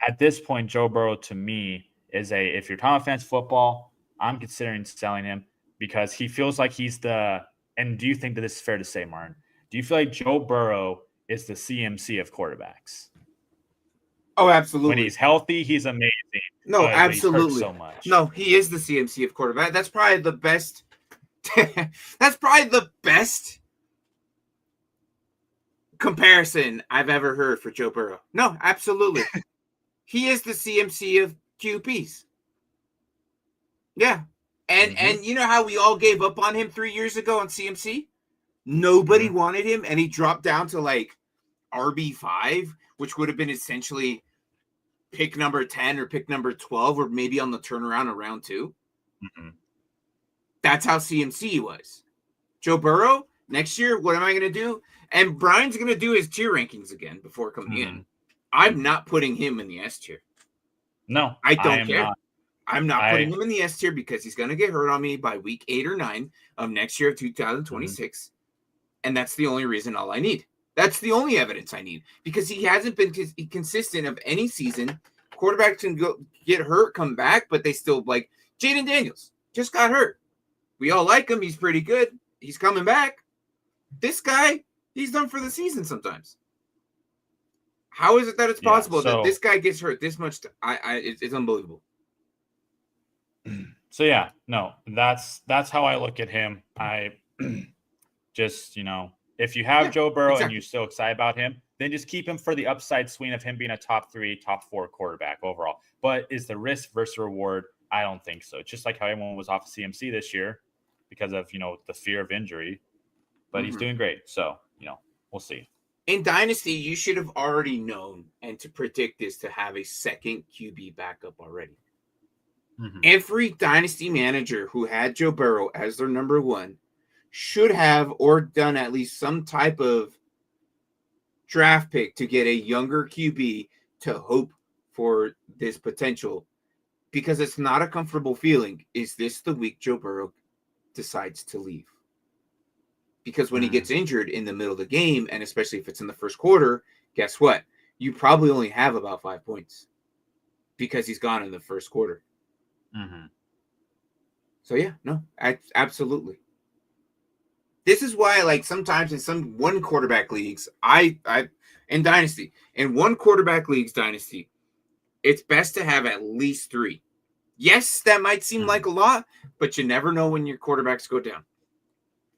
At this point, Joe Burrow to me is if you're talking about fantasy football, I'm considering selling him because he feels like he's and do you think that this is fair to say, Martin? Do you feel like Joe Burrow is the CMC of quarterbacks? Oh, absolutely. When he's healthy, he's amazing. No, absolutely. He's hurt so much. No, he is the CMC of quarterback. That's probably the best. That's probably the best comparison I've ever heard for Joe Burrow. No, absolutely. He is the CMC of QBs. Yeah. And you know how we all gave up on him 3 years ago on CMC? Nobody wanted him, and he dropped down to like RB5, which would have been essentially pick number 10 or pick number 12, or maybe on the turnaround of round 2. Mm-hmm. That's how CMC was. Joe Burrow, next year, what am I going to do? And Brian's going to do his tier rankings again before coming in. I'm not putting him in the S tier. No, I don't care. I'm not putting him in the S tier because he's going to get hurt on me by week 8 or 9 of next year of 2026. And that's the only reason all I need. That's the only evidence I need because he hasn't been consistent of any season. Quarterbacks can get hurt, come back, but they still like Jaden Daniels just got hurt. We all like him. He's pretty good. He's coming back. This guy, he's done for the season sometimes. How is it that it's possible that this guy gets hurt this much? It's unbelievable. So yeah, no, that's how I look at him. I just, if you have Joe Burrow and you're still excited about him, then just keep him for the upside swing of him being a top 3, top 4 quarterback overall. But is the risk versus reward? I don't think so. It's just like how everyone was off of CMC this year because of, the fear of injury. But he's doing great. So, we'll see. In Dynasty, you should have already known and to predict this to have a second QB backup already. Every Dynasty manager who had Joe Burrow as their number 1 should have or done at least some type of draft pick to get a younger QB to hope for this potential, because it's not a comfortable feeling. Is this the week Joe Burrow decides to leave? Because when he gets injured in the middle of the game, and especially if it's in the first quarter, guess what? You probably only have about 5 points because he's gone in the first quarter. So yeah, no, absolutely. This is why, like, sometimes in some one quarterback leagues, in Dynasty, in one quarterback leagues Dynasty, it's best to have at least 3. Yes, that might seem like a lot, but you never know when your quarterbacks go down.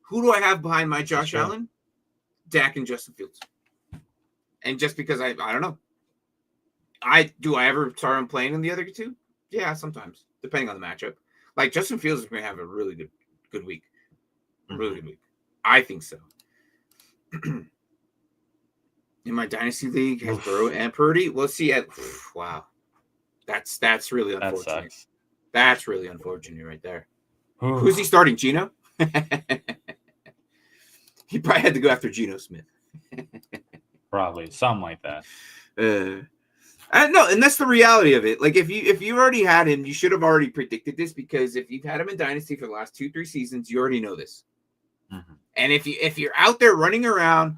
Who do I have behind my Josh Allen? Dak and Justin Fields. And just because I don't know. Do I ever start him playing in the other 2? Yeah, sometimes, depending on the matchup. Like, Justin Fields is going to have a really good week. Really good week. I think so. In my Dynasty League, has Burrow and Purdy. We'll see. Wow. That's really unfortunate. That's really unfortunate right there. Who's he starting? Geno? He probably had to go after Geno Smith. Probably something like that. No, and that's the reality of it. Like, if you already had him, you should have already predicted this, because if you've had him in Dynasty for the last 2-3 seasons, you already know this. And if you're out there running around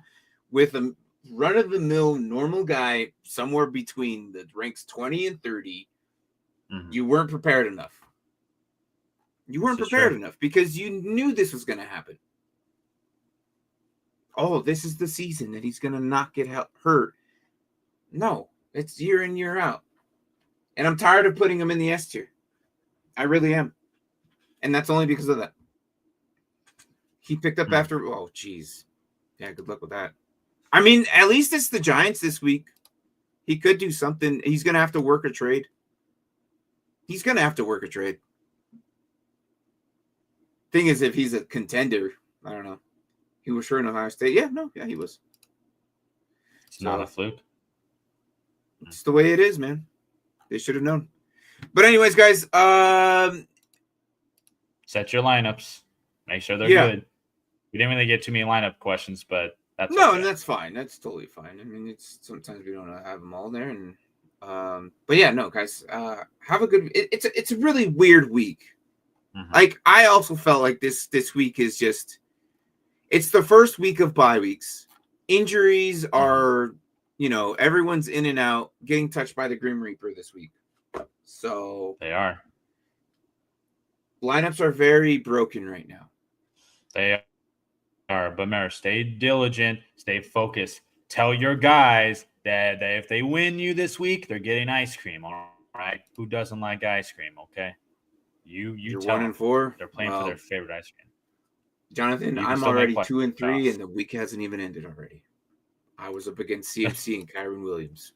with a run-of-the-mill normal guy somewhere between the ranks 20 and 30, you weren't prepared enough. You weren't prepared enough because you knew this was going to happen. Oh, this is the season that he's going to not get hurt. No, it's year in, year out. And I'm tired of putting him in the S tier. I really am. And that's only because of that. He picked up after, oh, geez. Yeah, good luck with that. I mean, at least it's the Giants this week. He could do something. He's going to have to work a trade. Thing is, if he's a contender, I don't know. He was sure in Ohio State. Yeah, he was. It's not a fluke. It's the way it is, man. They should have known. But anyways, guys, set your lineups. Make sure they're good. We didn't really get too many lineup questions, but that's no, okay. And that's fine. That's totally fine. I mean, it's sometimes we don't have them all there, and but yeah, no, guys, have a good. It's a really weird week. Like, I also felt like this week is just. It's the first week of bye weeks. Injuries are, everyone's in and out, getting touched by the Grim Reaper this week. So they are. Lineups are very broken right now. They are. But remember, stay diligent, stay focused. Tell your guys that if they win you this week, they're getting ice cream. All right? Who doesn't like ice cream? Okay, you're tell 1-4. They're playing for their favorite ice cream. Jonathan, I'm already 2-3, and the week hasn't even ended already. I was up against CMC and Kyron Williams.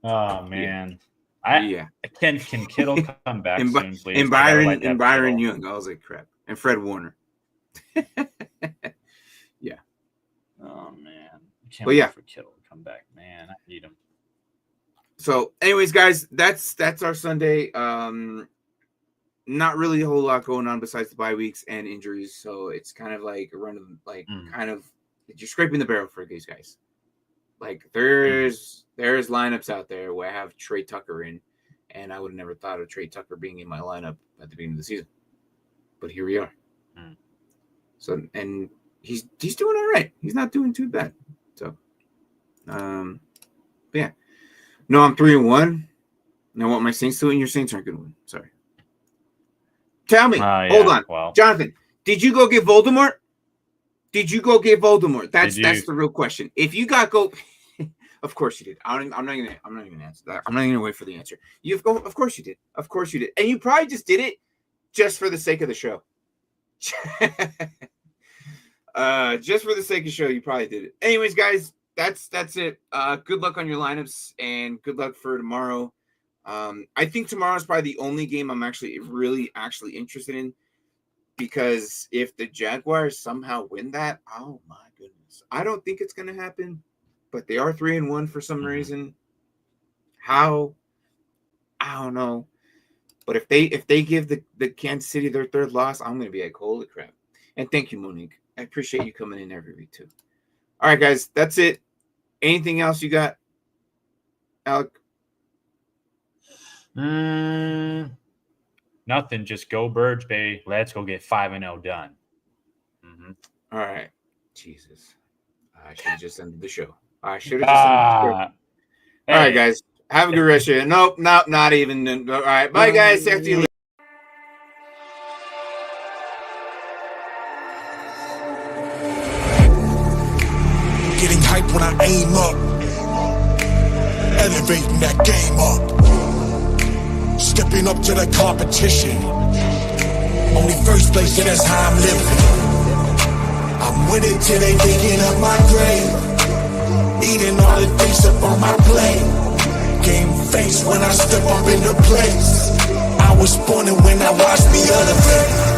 Oh man, Can Kittle come back soon, please? And Byron Young. I was like, crap. And Fred Warner. Yeah. Oh man, can't wait for Kittle to come back, man. I need him. So, anyways, guys, that's our Sunday. Not really a whole lot going on besides the bye weeks and injuries, so it's kind of like a run of kind of you're scraping the barrel for these guys. Like, there's lineups out there where I have Trey Tucker in, and I would have never thought of Trey Tucker being in my lineup at the beginning of the season, but here we are. So, and he's doing all right. He's not doing too bad. So, but yeah, no, I'm 3-1. And I want my Saints to win. Your Saints aren't going to win. Sorry. Tell me. Hold on. Well, Jonathan, did you go get Voldemort? That's the real question. If you got go, of course you did. I'm not gonna answer that. I'm not gonna wait for the answer. Of course you did. And you probably just did it just for the sake of the show. Just for the sake of the show, you probably did it. Anyways, guys, that's it. Good luck on your lineups and good luck for tomorrow. I think tomorrow's probably the only game I'm actually interested in, because if the Jaguars somehow win that, oh my goodness, I don't think it's going to happen, but they are 3-1 for some reason. How? I don't know. But if they give the Kansas City their third loss, I'm going to be like, holy crap. And thank you, Monique. I appreciate you coming in every week too. All right, guys, that's it. Anything else you got, Alec? Nothing. Just go Birds, baby. Let's go get 5-0 done. All right. Jesus. I should have just ended the show. I should have just ended the show. All right, guys. Have a good rest of your. Nope, not even. All right. Bye, guys. Talk to you later. Getting hype when I aim up, elevating that game up, stepping up to the competition. Only first place, and that's how I'm living. I'm winning till they digging up my grave, eating all the things up on my plate. Game face when I step up in the place. I was born and when I watched me elevate.